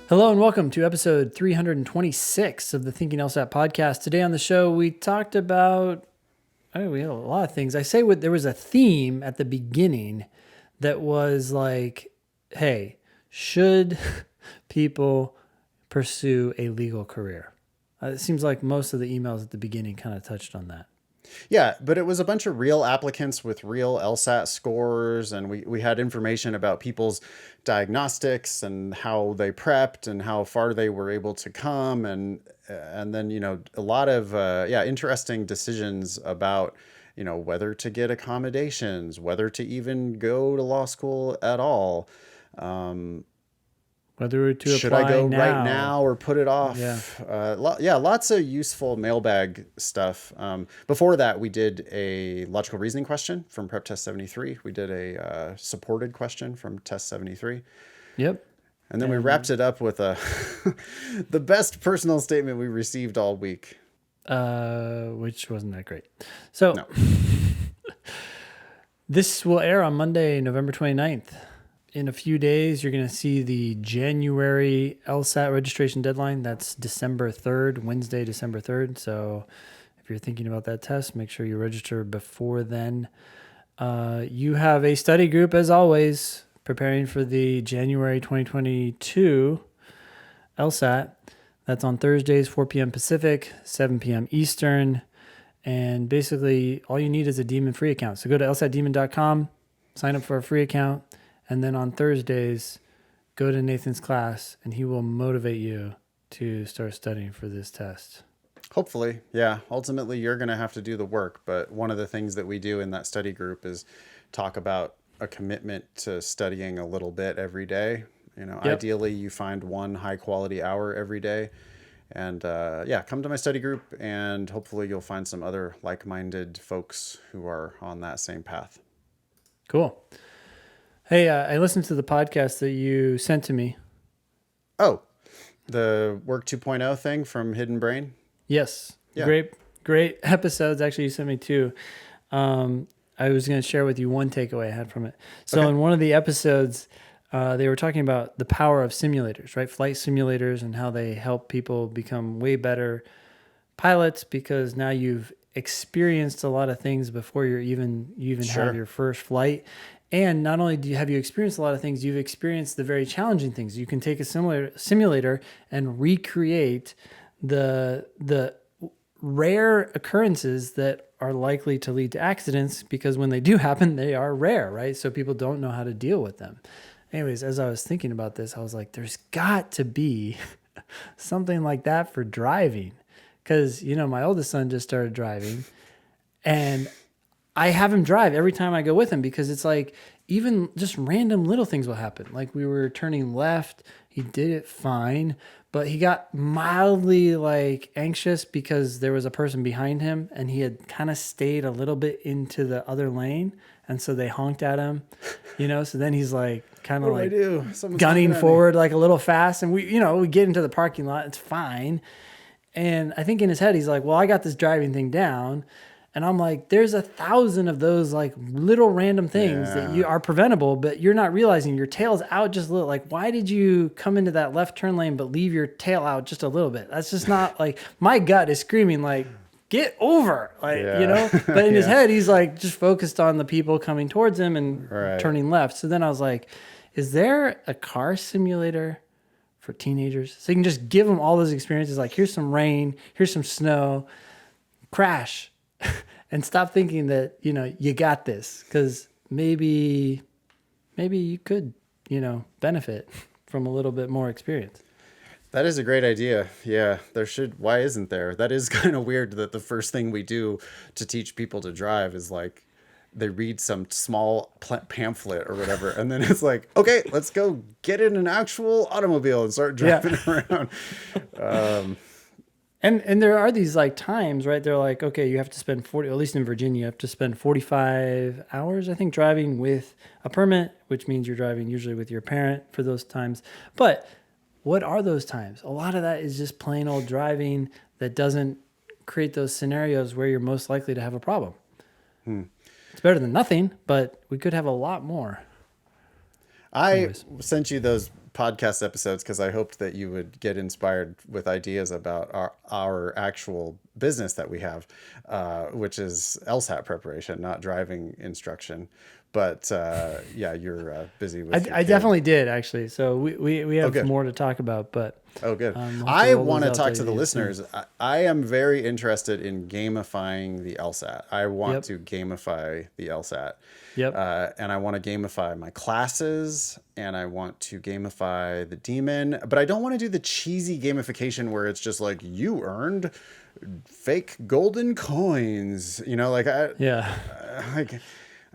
Hello and welcome to episode 326 of the Thinking LSAT podcast. Today on the show, we talked about, we had a lot of things. There was a theme at the beginning that was like, hey, should people pursue a legal career? It seems like most of the emails at the beginning kind of touched on that. Yeah, but it was a bunch of real applicants with real LSAT scores, and we had information about people's diagnostics and how they prepped and how far they were able to come, and then a lot of interesting decisions about whether to get accommodations, whether to even go to law school at all. Whether to Should I apply go now. right now or put it off? Yeah. Lots of useful mailbag stuff. Before that, we did a logical reasoning question from Prep Test 73. We did a supported question from Test 73. Yep. And then we wrapped it up with the best personal statement we received all week. Which wasn't that great. So No. This will air on Monday, November 29th. In a few days, you're going to see the January LSAT registration deadline. That's December 3rd, Wednesday, December 3rd. So if you're thinking about that test, make sure you register before then. You have a study group, as always, preparing for the January 2022 LSAT. That's on Thursdays, 4 p.m. Pacific, 7 p.m. Eastern. And basically, all you need is a Demon free account. So go to lsatdemon.com, sign up for a free account. And then on Thursdays, go to Nathan's class and he will motivate you to start studying for this test. Hopefully, yeah. Ultimately, you're going to have to do the work. But one of the things that we do in that study group is talk about a commitment to studying a little bit every day. Ideally, you find one high quality hour every day. And come to my study group and hopefully you'll find some other like-minded folks who are on that same path. Cool. Hey, I listened to the podcast that you sent to me. Oh, the Work 2.0 thing from Hidden Brain? Yes. Yeah. Great episodes. Actually, you sent me two. I was going to share with you one takeaway I had from it. So In one of the episodes, they were talking about the power of simulators, right? Flight simulators and how they help people become way better pilots because now you've experienced a lot of things before you even Sure. have your first flight. And not only have you experienced a lot of things, you've experienced the very challenging things. You can take a simulator and recreate the rare occurrences that are likely to lead to accidents because when they do happen, they are rare, right? So people don't know how to deal with them. Anyways, as I was thinking about this, I was like, there's got to be something like that for driving. Because, my oldest son just started driving and I have him drive every time I go with him because it's like even just random little things will happen. Like we were turning left, he did it fine, but he got mildly like anxious because there was a person behind him and he had kind of stayed a little bit into the other lane. And so they honked at him, so then he's like kind of like gunning forward like a little fast. And we get into the parking lot, it's fine. And I think in his head, he's like, well, I got this driving thing down. And I'm like, there's 1,000 of those like little random things that you are preventable, but you're not realizing your tail's out just a little. Like, why did you come into that left turn lane but leave your tail out just a little bit? That's just not like, my gut is screaming like, get over, But in his head, he's like just focused on the people coming towards him and turning left. So then I was like, is there a car simulator for teenagers? So you can just give them all those experiences. Like, here's some rain, here's some snow, crash. And stop thinking that, you got this because maybe you could, benefit from a little bit more experience. That is a great idea. Yeah, why isn't there? That is kind of weird that the first thing we do to teach people to drive is like they read some small pamphlet or whatever. And then it's like, okay, let's go get in an actual automobile and start driving around. And there are these like times, right? They're like, okay, you have to spend 40, at least in Virginia, you have to spend 45 hours, I think, driving with a permit, which means you're driving usually with your parent for those times. But what are those times? A lot of that is just plain old driving that doesn't create those scenarios where you're most likely to have a problem. It's better than nothing, but we could have a lot more. I Anyways. sent you those podcast episodes because I hoped that you would get inspired with ideas about our actual business that we have, which is LSAT preparation, not driving instruction. But yeah, you're busy with your I kid. definitely did actually. So we Oh, have good. more to talk about, but Oh, good. we'll have to I roll want those to out talk to to the you soon. listeners. I am very interested in gamifying the LSAT. I want Yep. to gamify the LSAT. Yep. And I want to gamify my classes and I want to gamify the demon, but I don't want to do the cheesy gamification where it's just like you earned fake golden coins. You know, Yeah. like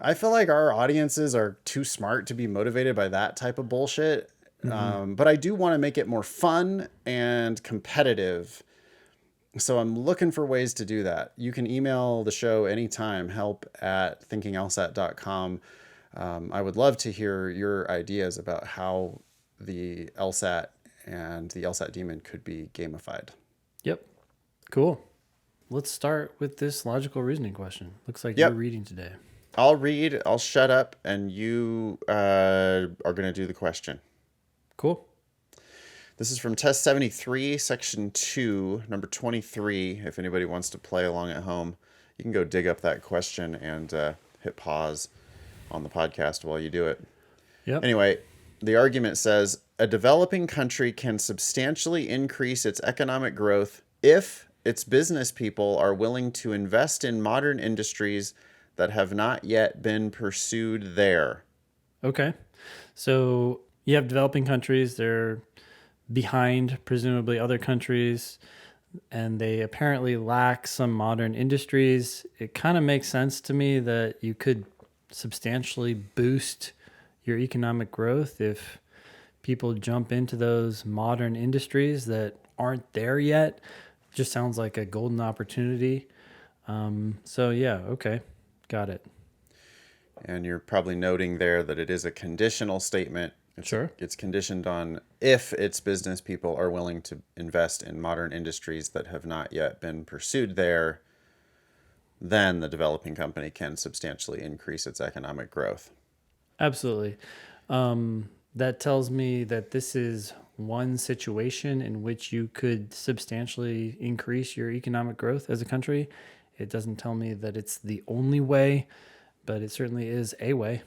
I feel like our audiences are too smart to be motivated by that type of bullshit. Mm-hmm. But I do want to make it more fun and competitive. So I'm looking for ways to do that. You can email the show anytime, help@thinkinglsat.com. I would love to hear your ideas about how the LSAT and the LSAT demon could be gamified. Yep. Cool. Let's start with this logical reasoning question. Looks like Yep. you're reading today. I'll read, I'll shut up, and you are going to do the question. Cool. This is from Test 73, Section 2, number 23. If anybody wants to play along at home, you can go dig up that question and hit pause on the podcast while you do it. Yep. Anyway, the argument says a developing country can substantially increase its economic growth if its business people are willing to invest in modern industries that have not yet been pursued there. Okay. So you have developing countries, they're behind presumably other countries, and they apparently lack some modern industries. It kind of makes sense to me that you could substantially boost your economic growth if people jump into those modern industries that aren't there yet. Just sounds like a golden opportunity. So yeah, okay. Got it. And you're probably noting there that it is a conditional statement. Sure. It's conditioned on if its business people are willing to invest in modern industries that have not yet been pursued there, then the developing company can substantially increase its economic growth. Absolutely. That tells me that this is one situation in which you could substantially increase your economic growth as a country. It doesn't tell me that it's the only way, but it certainly is a way.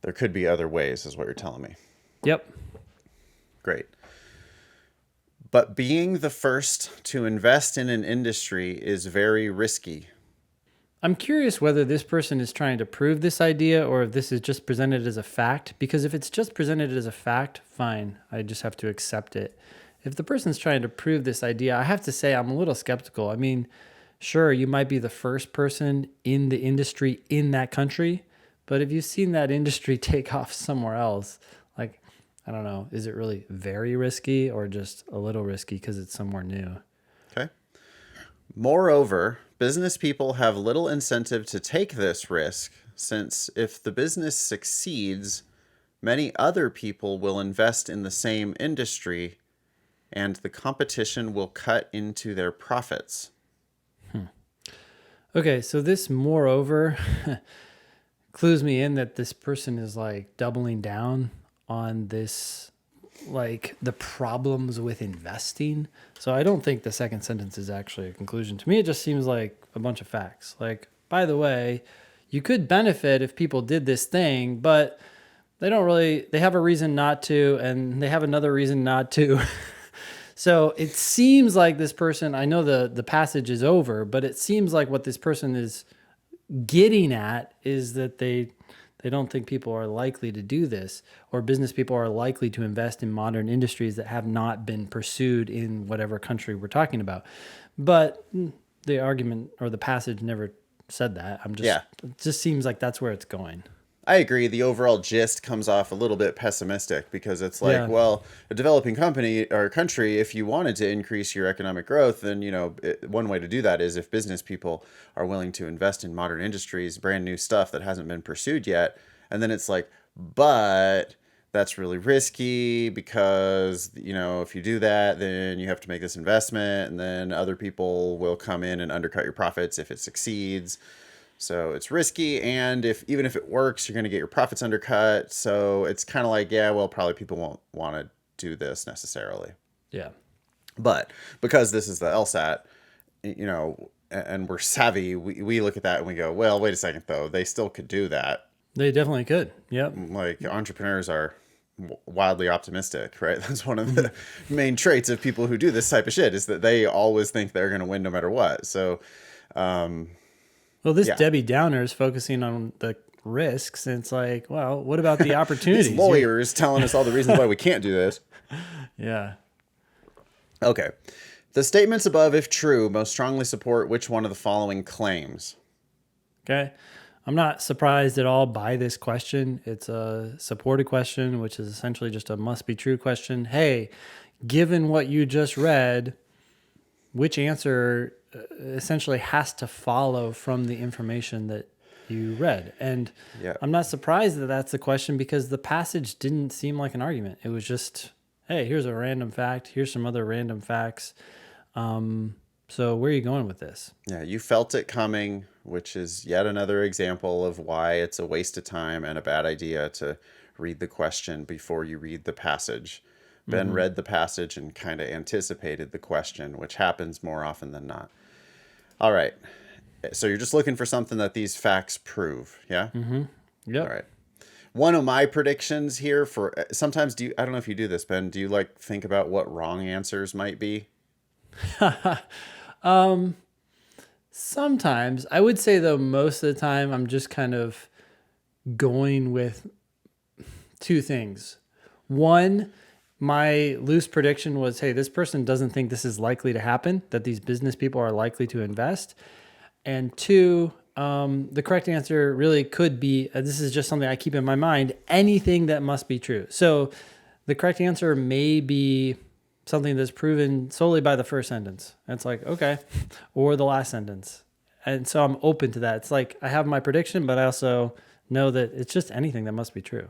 There could be other ways, is what you're telling me. Yep. Great. But being the first to invest in an industry is very risky. I'm curious whether this person is trying to prove this idea or if this is just presented as a fact, because if it's just presented as a fact, fine. I just have to accept it. If the person's trying to prove this idea, I have to say I'm a little skeptical. I mean, sure, you might be the first person in the industry in that country, but if you've seen that industry take off somewhere else, like, I don't know, is it really very risky or just a little risky because it's somewhere new? Okay. Moreover, business people have little incentive to take this risk, since if the business succeeds, many other people will invest in the same industry, and the competition will cut into their profits. Okay, so this moreover clues me in that this person is like doubling down on this, like the problems with investing. So I don't think the second sentence is actually a conclusion. To me, it just seems like a bunch of facts. Like, by the way, you could benefit if people did this thing, but they have a reason not to, and they have another reason not to. So it seems like this person, I know the passage is over, but it seems like what this person is getting at is that they don't think people are likely to do this, or business people are likely to invest in modern industries that have not been pursued in whatever country we're talking about. But the argument or the passage never said that. It just seems like that's where it's going. I agree. The overall gist comes off a little bit pessimistic because it's like, Yeah. well, a developing company or country, if you wanted to increase your economic growth, then, one way to do that is if business people are willing to invest in modern industries, brand new stuff that hasn't been pursued yet. And then it's like, but that's really risky because, if you do that, then you have to make this investment and then other people will come in and undercut your profits if it succeeds. So it's risky, and even if it works, you're going to get your profits undercut. So it's kind of like, yeah, well, probably people won't want to do this necessarily. Yeah. But because this is the LSAT, and we're savvy, we look at that and we go, well, wait a second, though. They still could do that. They definitely could. Yep. Like, entrepreneurs are wildly optimistic, right? That's one of the main traits of people who do this type of shit, is that they always think they're going to win no matter what. So, Well, this yeah. Debbie Downer is focusing on the risks, and it's like, well, what about the opportunities? These lawyers telling us all the reasons why we can't do this. Yeah. Okay. The statements above, if true, most strongly support which one of the following claims? Okay. I'm not surprised at all by this question. It's a supported question, which is essentially just a must be true question. Hey, given what you just read, which answer essentially has to follow from the information that you read? And Yeah. I'm not surprised that that's the question, because the passage didn't seem like an argument. It was just, hey, here's a random fact. Here's some other random facts. So where are you going with this? Yeah, you felt it coming, which is yet another example of why it's a waste of time and a bad idea to read the question before you read the passage. Ben read the passage and kind of anticipated the question, which happens more often than not. All right. So you're just looking for something that these facts prove, yeah? Yep. All right. One of my predictions here for sometimes I don't know if you do this, Ben, do you like think about what wrong answers might be? Sometimes. I would say, though, most of the time I'm just kind of going with two things. One, my loose prediction was, hey, this person doesn't think this is likely to happen, that these business people are likely to invest. And two, the correct answer really could be, this is just something I keep in my mind, anything that must be true. So the correct answer may be something that's proven solely by the first sentence. And it's like, okay, or the last sentence. And so I'm open to that. It's like I have my prediction, but I also know that it's just anything that must be true.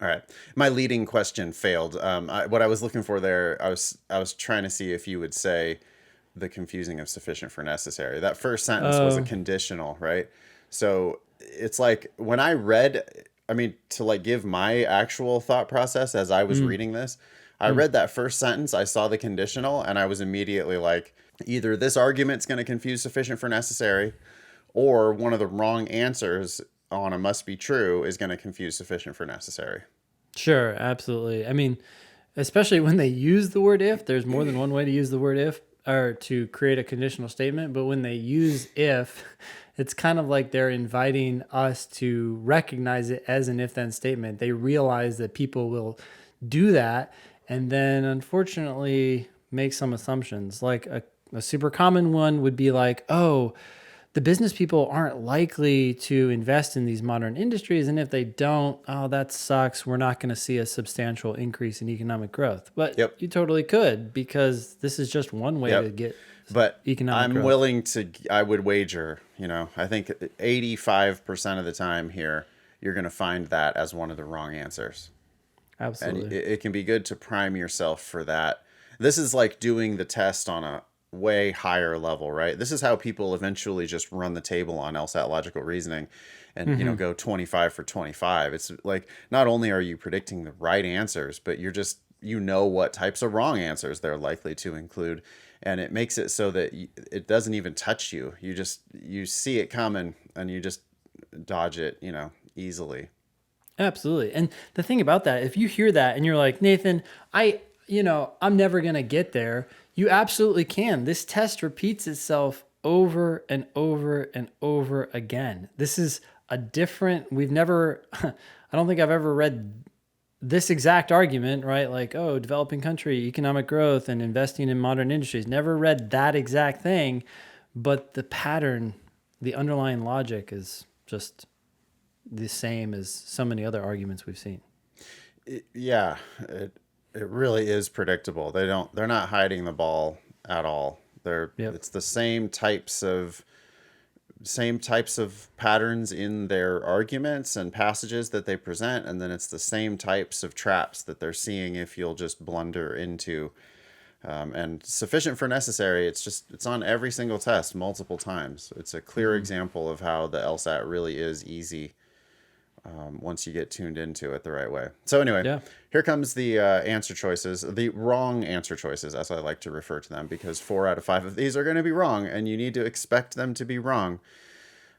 All right. My leading question failed. What I was looking for there, I was trying to see if you would say the confusing of sufficient for necessary. That first sentence was a conditional, right? So it's like when I read, I mean, to like give my actual thought process as I was reading this, I read that first sentence, I saw the conditional, and I was immediately like, either this argument's going to confuse sufficient for necessary, or one of the wrong answers on a must be true is going to confuse sufficient for necessary. Sure, absolutely. I mean, especially when they use the word if, there's more than one way to use the word if, or to create a conditional statement. But when they use if, it's kind of like they're inviting us to recognize it as an if then statement. They realize that people will do that, and then unfortunately make some assumptions. Like a super common one would be like, oh, the business people aren't likely to invest in these modern industries. And if they don't, oh, that sucks. We're not going to see a substantial increase in economic growth. But Yep. you totally could, because this is just one way to get But economic growth. willing to, I would wager, I think 85% of the time here, you're going to find that as one of the wrong answers. Absolutely. And it can be good to prime yourself for that. This is like doing the test on a way higher level, right? This is how people eventually just run the table on LSAT logical reasoning and, go 25 for 25. It's like, not only are you predicting the right answers, but you're just, what types of wrong answers they're likely to include. And it makes it so that it doesn't even touch you. You see it coming and you just dodge it, easily. Absolutely. And the thing about that, if you hear that and you're like, Nathan, I'm never going to get there, you absolutely can. This test repeats itself over and over and over again. This is I don't think I've ever read this exact argument, right? Like, oh, developing country, economic growth, and investing in modern industries. Never read that exact thing, but the pattern, the underlying logic is just the same as so many other arguments we've seen. It really is predictable. They're not hiding the ball at all. It's the same types of patterns in their arguments and passages that they present, and then it's the same types of traps that they're seeing if you'll just blunder into And sufficient for necessary, it's on every single test multiple times. It's a clear example of how the LSAT really is easy once you get tuned into it the right way. So anyway, Yeah. here comes the answer choices, the wrong answer choices, as I like to refer to them, because 4 out of 5 of these are going to be wrong, and you need to expect them to be wrong.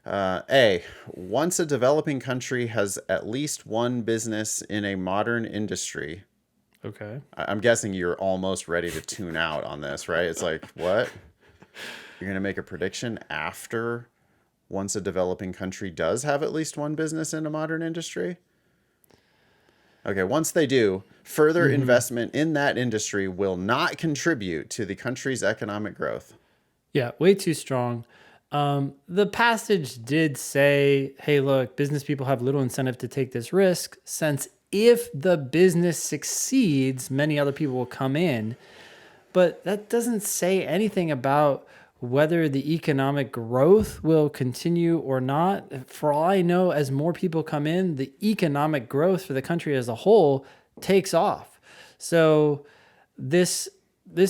A, once a developing country has at least one business in a modern industry. Okay. I'm guessing you're almost ready to tune out on this, right? It's like, what? You're going to make a prediction after once a developing country does have at least one business in a modern industry? Okay, once they do, further investment in that industry will not contribute to the country's economic growth. Yeah, way too strong. The passage did say, hey, look, business people have little incentive to take this risk, since if the business succeeds, many other people will come in. But that doesn't say anything about whether the economic growth will continue or not. For all I know, as more people come in, the economic growth for the country as a whole takes off. So this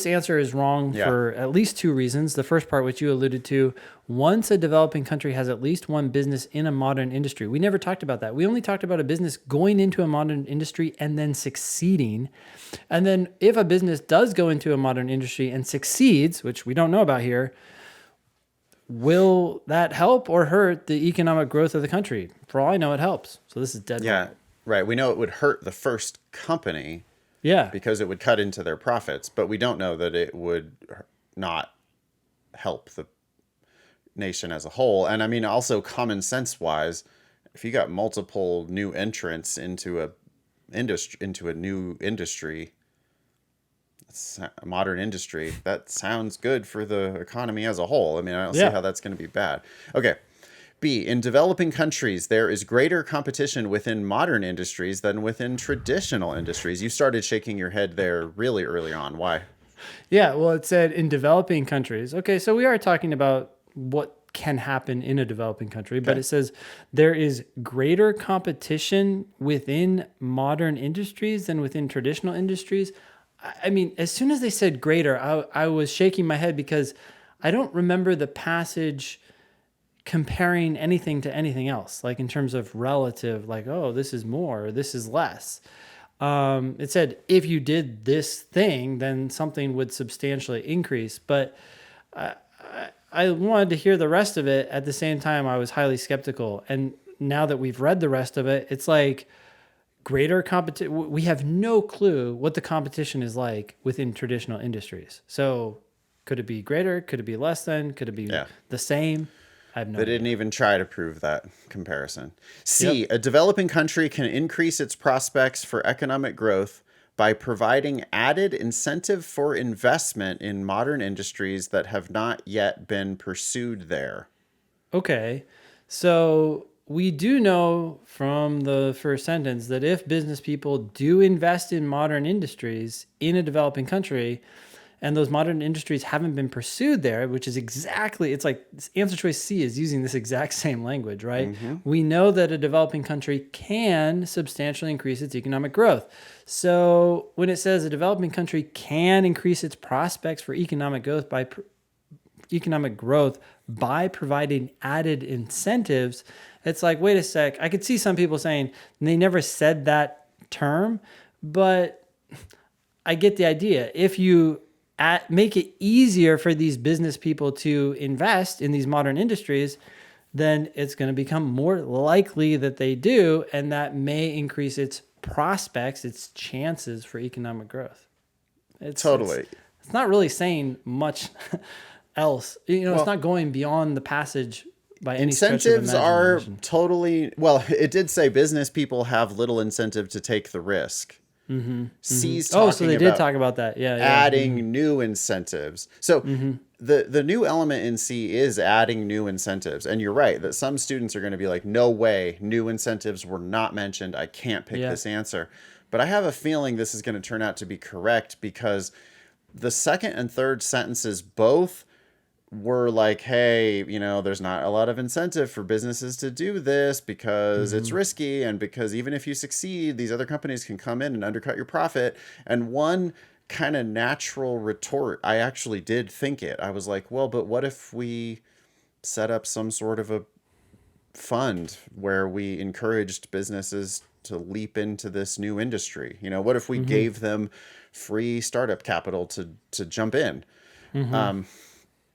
answer is wrong for at least 2 reasons. The first part, which you alluded to, once a developing country has at least one business in a modern industry. We never talked about that. We only talked about a business going into a modern industry and then succeeding. And then if a business does go into a modern industry and succeeds, which we don't know about here, will that help or hurt the economic growth of the country? For all I know, it helps. So this is dead wrong. Yeah, right. We know it would hurt the first company. Yeah. Because it would cut into their profits, but we don't know that it would not help the nation as a whole. And I mean, also common sense wise, if you got multiple new entrants into a new industry, a modern industry, that sounds good for the economy as a whole. I mean, I don't see how that's going to be bad. Okay. B, in developing countries, there is greater competition within modern industries than within traditional industries. You started shaking your head there really early on. Why? Yeah, well, it said in developing countries. Okay, so we are talking about what can happen in a developing country, but it says there is greater competition within modern industries than within traditional industries. I mean, as soon as they said greater, I was shaking my head because I don't remember the passage comparing anything to anything else, like in terms of relative, like, oh, this is more, this is less. It said if you did this thing, then something would substantially increase. But I wanted to hear the rest of it. At the same time, I was highly skeptical. And now that we've read the rest of it, it's like greater competition. We have no clue what the competition is like within traditional industries. So could it be greater? Could it be less than? Could it be the same? I have no They idea. didn't even try to prove that comparison. C, a developing country can increase its prospects for economic growth by providing added incentive for investment in modern industries that have not yet been pursued there. Okay. So we do know from the first sentence that if business people do invest in modern industries in a developing country, and those modern industries haven't been pursued there, which is exactly, it's like answer choice C is using this exact same language, right? We know that a developing country can substantially increase its economic growth. So when it says a developing country can increase its prospects for economic growth by providing added incentives, it's like, wait a sec. I could see some people saying they never said that term, but I get the idea. If you make it easier for these business people to invest in these modern industries, then it's going to become more likely that they do, and that may increase its prospects, its chances for economic growth. It's not really saying much else. It's not going beyond the passage by any stretch of Incentives are imagination. totally, well, it did say business people have little incentive to take the risk. C's talking So they did talk about that. Yeah. adding new incentives. So the new element in C is adding new incentives. And you're right that some students are going to be like, no way, new incentives were not mentioned. I can't pick this answer. But I have a feeling this is going to turn out to be correct because the second and third sentences both were like, hey, there's not a lot of incentive for businesses to do this because it's risky, and because even if you succeed, these other companies can come in and undercut your profit. And one kind of natural retort. I actually did think it. I was like, well, but what if we set up some sort of a fund where we encouraged businesses to leap into this new industry? You know, what if we gave them free startup capital to jump in?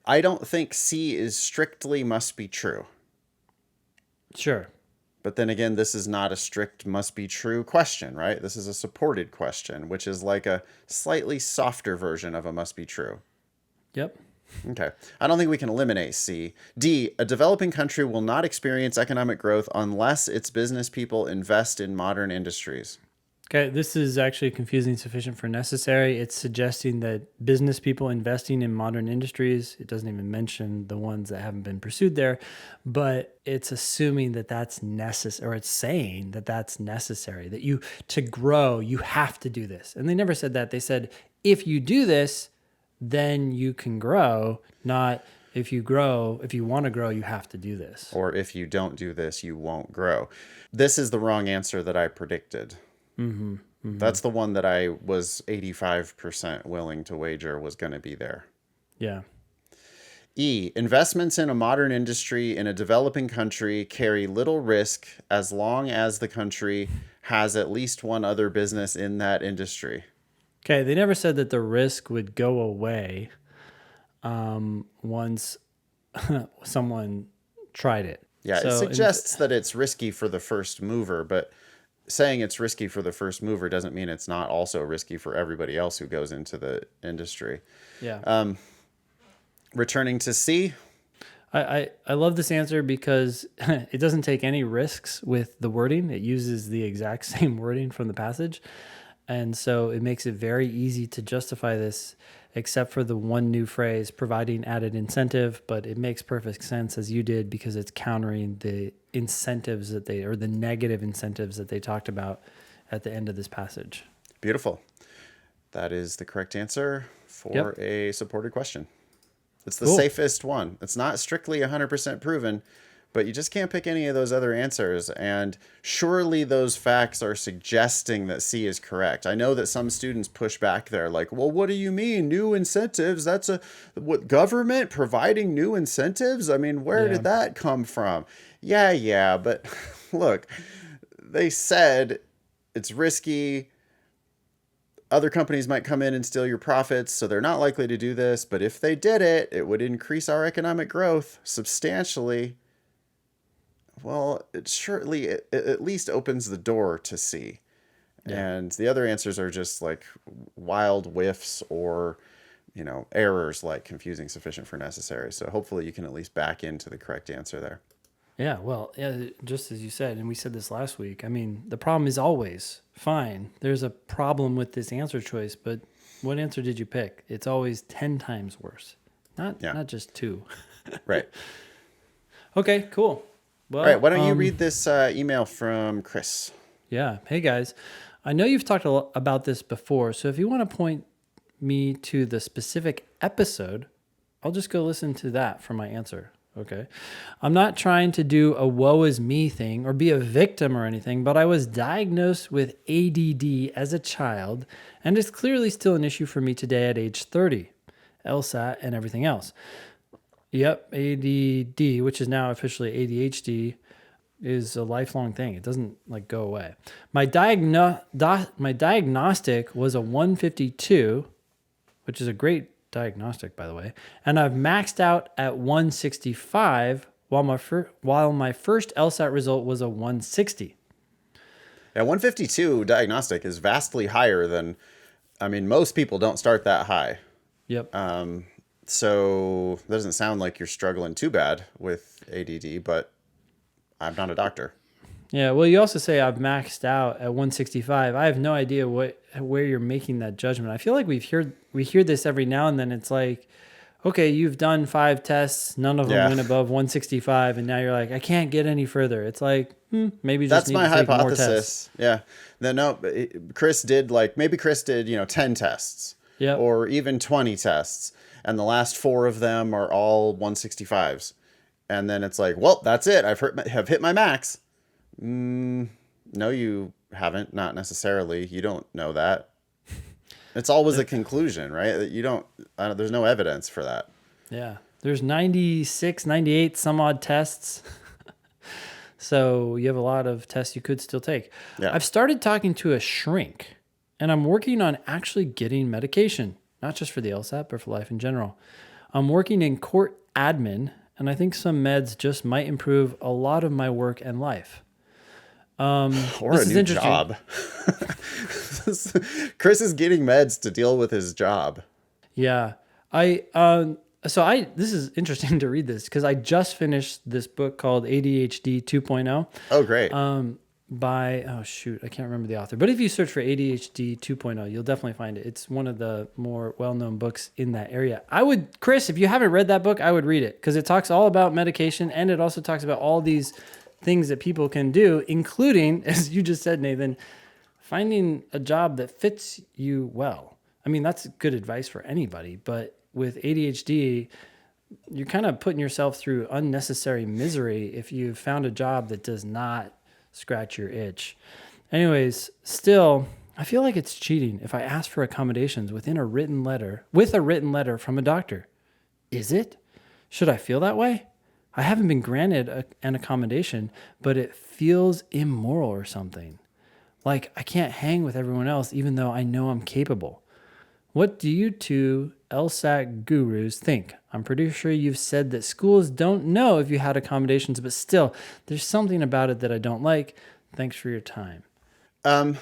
I don't think C is strictly must be true. Sure. But then again, this is not a strict must be true question, right? This is a supported question, which is like a slightly softer version of a must be true. Yep. Okay. I don't think we can eliminate C. D, a developing country will not experience economic growth unless its business people invest in modern industries. Okay, this is actually confusing sufficient for necessary. It's suggesting that business people investing in modern industries, it doesn't even mention the ones that haven't been pursued there, but it's assuming that that's necessary, or it's saying that that's necessary, that you, to grow, you have to do this. And they never said that. They said, if you do this, then you can grow, not if you grow, if you want to grow, you have to do this. Or if you don't do this, you won't grow. This is the wrong answer that I predicted. That's the one that I was 85% willing to wager was going to be there. Yeah. E, investments in a modern industry in a developing country carry little risk as long as the country has at least one other business in that industry. Okay, they never said that the risk would go away once someone tried it. Yeah, it suggests that it's risky for the first mover, but saying it's risky for the first mover doesn't mean it's not also risky for everybody else who goes into the industry. Yeah. Returning to C. I love this answer because it doesn't take any risks with the wording. It uses the exact same wording from the passage. And so it makes it very easy to justify this, except for the one new phrase, providing added incentive. But it makes perfect sense, as you did, because it's countering the incentives that they, or the negative incentives that they talked about at the end of this passage. Beautiful. That is the correct answer for a supported question. It's the safest one. It's not strictly 100% proven, but you just can't pick any of those other answers. And surely those facts are suggesting that C is correct. I know that some students push back there like, well, what do you mean? New incentives? That's what, government providing new incentives? I mean, where did that come from? Yeah. But look, they said it's risky. Other companies might come in and steal your profits, so they're not likely to do this. But if they did it, it would increase our economic growth substantially. Well, it surely it at least opens the door to C. Yeah. And the other answers are just like wild whiffs or, you know, errors like confusing sufficient for necessary. So hopefully you can at least back into the correct answer there. Yeah, well, just as you said, and we said this last week, I mean, the problem is always, fine, there's a problem with this answer choice, but what answer did you pick? It's always 10 times worse, not just 2. Right. Okay, cool. Well, all right, why don't you read this email from Chris? Yeah. Hey, guys. I know you've talked a lot about this before, so if you want to point me to the specific episode, I'll just go listen to that for my answer. Okay. I'm not trying to do a woe is me thing or be a victim or anything, but I was diagnosed with ADD as a child, and it's clearly still an issue for me today at age 30, LSAT and everything else. Yep, ADD, which is now officially ADHD, is a lifelong thing. It doesn't like go away. My diagnostic was a 152, which is a great diagnostic, by the way, and I've maxed out at 165 while my first LSAT result was a 160. Yeah, 152 diagnostic is vastly higher than, I mean, most people don't start that high. Yep. So that doesn't sound like you're struggling too bad with ADD, but I'm not a doctor. Yeah, well, you also say I've maxed out at 165. I have no idea where you're making that judgment. I feel like we hear this every now and then. It's like, okay, you've done 5 tests, none of them went above 165, and now you're like, I can't get any further. It's like, maybe just need to take more tests. Yeah. No, Chris did 10 tests. Yep. Or even 20 tests, and the last 4 of them are all 165s. And then it's like, well, that's it. Have hit my max. No, you haven't. Not necessarily. You don't know that. It's always a conclusion, right? You don't, there's no evidence for that. Yeah. There's 96, 98 some odd tests. So you have a lot of tests you could still take. Yeah. I've started talking to a shrink, and I'm working on actually getting medication, not just for the LSAT, but for life in general. I'm working in court admin, and I think some meds just might improve a lot of my work and life. Or This a is new interesting. job. Chris is getting meds to deal with his job. Yeah. This is interesting to read this because I just finished this book called ADHD 2.0 Oh, great. by, oh shoot, I can't remember the author. But if you search for ADHD 2.0, you'll definitely find it. It's one of the more well-known books in that area. Chris, if you haven't read that book, I would read it because it talks all about medication and it also talks about all these things that people can do, including, as you just said, Nathan, finding a job that fits you well. I mean, that's good advice for anybody, but with ADHD, you're kind of putting yourself through unnecessary misery if you found a job that does not scratch your itch. Anyways, still, I feel like it's cheating if I ask for accommodations with a written letter from a doctor. Is it? Should I feel that way? I haven't been granted an accommodation, but it feels immoral or something. Like I can't hang with everyone else even though I know I'm capable. What do you two LSAT gurus think? I'm pretty sure you've said that schools don't know if you had accommodations, but still, there's something about it that I don't like. Thanks for your time. It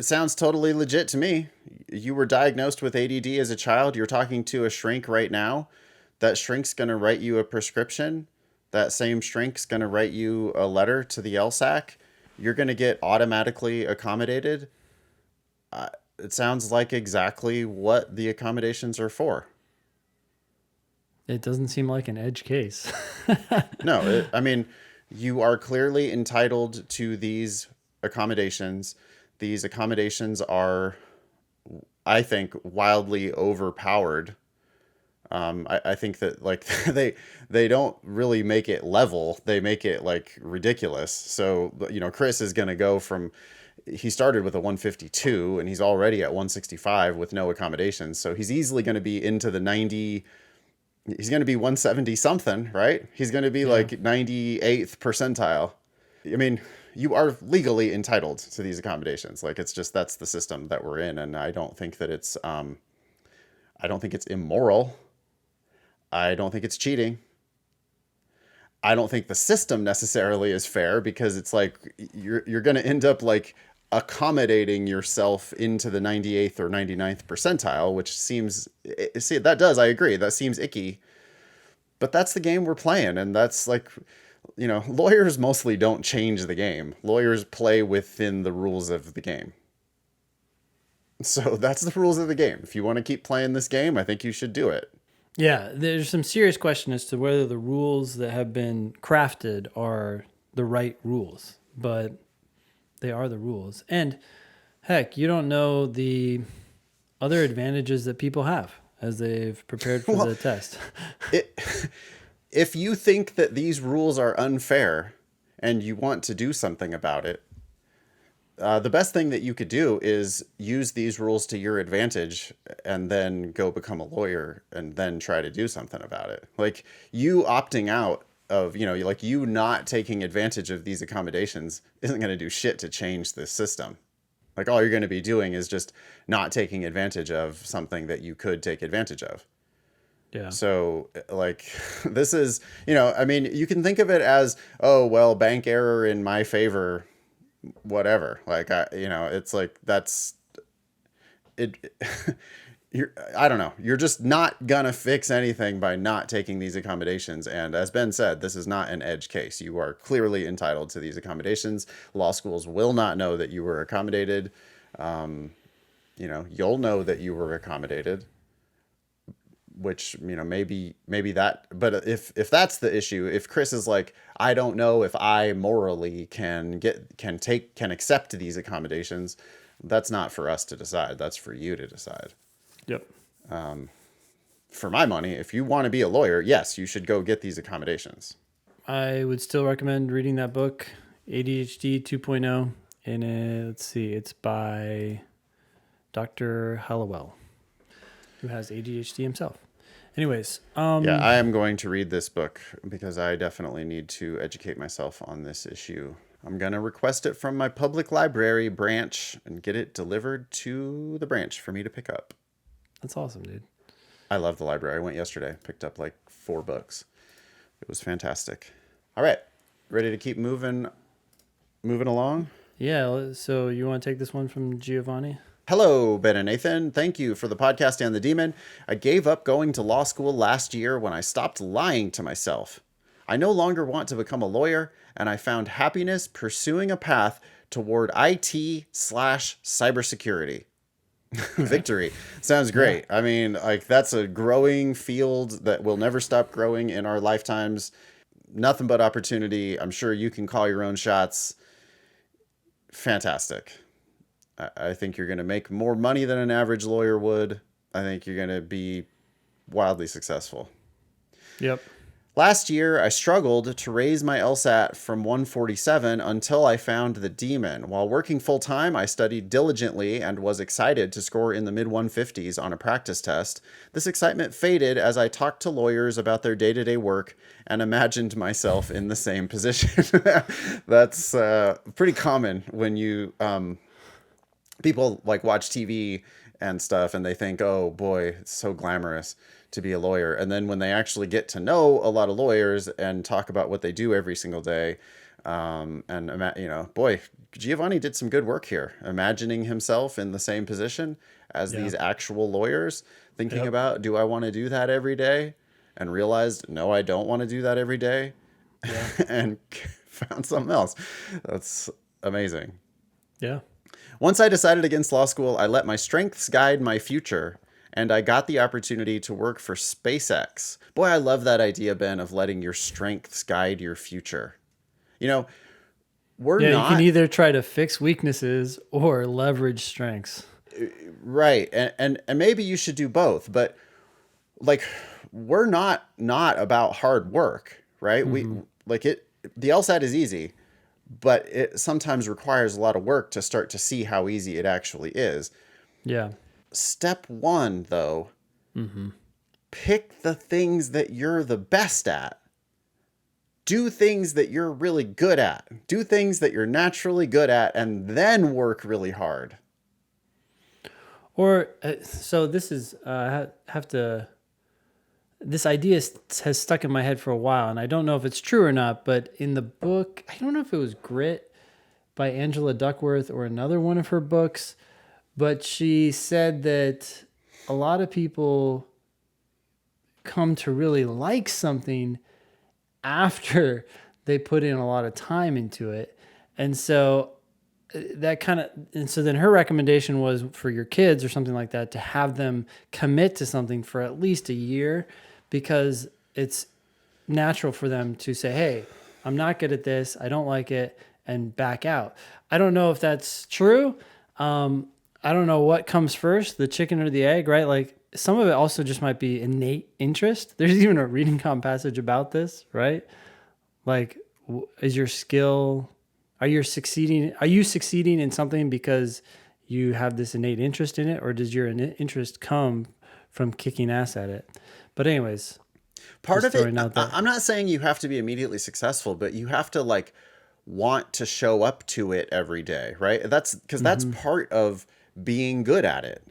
sounds totally legit to me. You were diagnosed with ADD as a child. You're talking to a shrink right now. That shrink's going to write you a prescription. That same shrink's going to write you a letter to the LSAC. You're going to get automatically accommodated. It sounds like exactly what the accommodations are for. It doesn't seem like an edge case. No, I mean, you are clearly entitled to these accommodations. These accommodations are, I think, wildly overpowered. I think that like they don't really make it level. They make it like ridiculous. So, Chris is going to go from, he started with a 152 and he's already at 165 with no accommodations. So he's easily going to be into the 90. He's going to be 170 something, right? He's going to be like 98th percentile. I mean, you are legally entitled to these accommodations. Like it's just, that's the system that we're in. And I don't think that I don't think it's immoral. I don't think it's cheating. I don't think the system necessarily is fair because it's like you're going to end up like accommodating yourself into the 98th or 99th percentile, which seems, I agree. That seems icky, but that's the game we're playing. And that's like, lawyers mostly don't change the game. Lawyers play within the rules of the game. So that's the rules of the game. If you want to keep playing this game, I think you should do it. Yeah, there's some serious question as to whether the rules that have been crafted are the right rules, but they are the rules. And heck, you don't know the other advantages that people have as they've prepared for the test. If you think that these rules are unfair and you want to do something about it, the best thing that you could do is use these rules to your advantage and then go become a lawyer and then try to do something about it. Like you opting out of, like you not taking advantage of these accommodations isn't going to do shit to change this system. Like all you're going to be doing is just not taking advantage of something that you could take advantage of. Yeah. So like this is, I mean, you can think of it as, oh, well, bank error in my favor, whatever. Like, it's like, that's it. I don't know. You're just not gonna fix anything by not taking these accommodations. And as Ben said, this is not an edge case. You are clearly entitled to these accommodations. Law schools will not know that you were accommodated. You'll know that you were accommodated, which, maybe that, but if that's the issue, if Chris is like, I don't know if I morally can accept these accommodations, that's not for us to decide. That's for you to decide. Yep. For my money, if you want to be a lawyer, yes, you should go get these accommodations. I would still recommend reading that book, ADHD 2.0. And let's see, it's by Dr. Hallowell, who has ADHD himself. Anyways, Yeah, I am going to read this book because I definitely need to educate myself on this issue. I'm going to request it from my public library branch and get it delivered to the branch for me to pick up. that's awesome, dude. I love the library. I went yesterday, picked up like 4 books. It was fantastic. All right, ready to keep moving along? Yeah, so you want to take this one from Giovanni? Hello, Ben and Nathan. Thank you for the podcast and the demon. I gave up going to law school last year when I stopped lying to myself. I no longer want to become a lawyer, and I found happiness pursuing a path toward IT/cybersecurity. Victory. Sounds great. Yeah. I mean, like, that's a growing field that will never stop growing in our lifetimes. Nothing but opportunity. I'm sure you can call your own shots. Fantastic. I think you're going to make more money than an average lawyer would. I think you're going to be wildly successful. Yep. Last year, I struggled to raise my LSAT from 147 until I found the demon. While working full-time, I studied diligently and was excited to score in the mid-150s on a practice test. This excitement faded as I talked to lawyers about their day-to-day work and imagined myself in the same position. That's pretty common when you... people like watch TV and stuff and they think, oh boy, it's so glamorous to be a lawyer. And then when they actually get to know a lot of lawyers and talk about what they do every single day, boy, Giovanni did some good work here, imagining himself in the same position as these actual lawyers, thinking about, do I want to do that every day? And realized, no, I don't want to do that every day. Yeah. And found something else. That's amazing. Yeah. Once I decided against law school, I let my strengths guide my future, and I got the opportunity to work for SpaceX. Boy, I love that idea, Ben, of letting your strengths guide your future. You know, you can either try to fix weaknesses or leverage strengths. Right. And maybe you should do both, but like, we're not about hard work, right? Mm-hmm. The LSAT is easy, but it sometimes requires a lot of work to start to see how easy it actually is. Yeah. Step 1, though, pick the things that you're the best at. Do things that you're really good at. Do things that you're naturally good at, and then work really hard. Or, so this is, this idea has stuck in my head for a while, and I don't know if it's true or not, but in the book, I don't know if it was Grit by Angela Duckworth or another one of her books, but she said that a lot of people come to really like something after they put in a lot of time into it. And so so then her recommendation was for your kids or something like that to have them commit to something for at least a year, because it's natural for them to say, hey, I'm not good at this, I don't like it, and back out. I don't know if that's true. I don't know what comes first, the chicken or the egg, right? Like, some of it also just might be innate interest. There's even a reading comp passage about this, right? Like, is your skill, are you succeeding in something because you have this innate interest in it, or does your interest come from kicking ass at it? But anyways, part of it, I'm not saying you have to be immediately successful, but you have to like want to show up to it every day, right? That's because that's part of being good at it.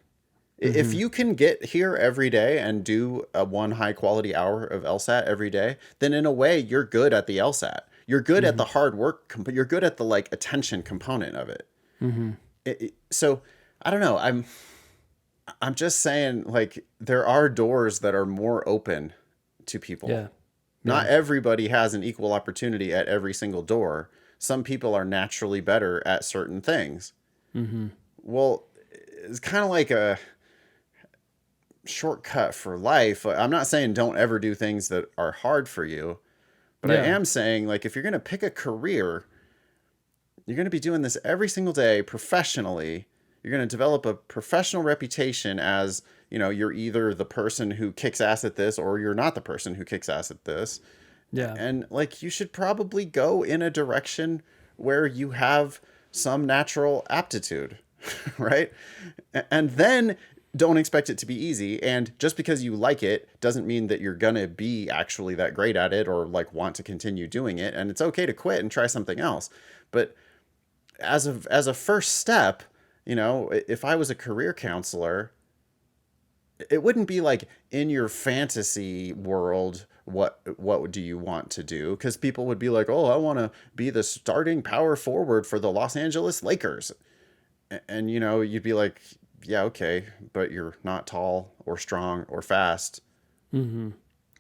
If you can get here every day and do a 1 high quality hour of LSAT every day, then in a way you're good at the LSAT. You're good at the hard work. You're good at the like attention component of it. So I don't know. I'm just saying, like, there are doors that are more open to people. Yeah. Not everybody has an equal opportunity at every single door. Some people are naturally better at certain things. Well, it's kind of like a shortcut for life. I'm not saying don't ever do things that are hard for you, but I am saying, like, if you're going to pick a career, you're going to be doing this every single day professionally. You're going to develop a professional reputation as, you know, you're either the person who kicks ass at this or you're not the person who kicks ass at this. Yeah. And like, you should probably go in a direction where you have some natural aptitude, right? And then don't expect it to be easy. And just because you like it doesn't mean that you're going to be actually that great at it or like want to continue doing it. And it's okay to quit and try something else. But as a first step, you know, if I was a career counselor, it wouldn't be like in your fantasy world, what do you want to do? Because people would be like, oh, I want to be the starting power forward for the Los Angeles Lakers. And you know, you'd be like, yeah, okay, but you're not tall or strong or fast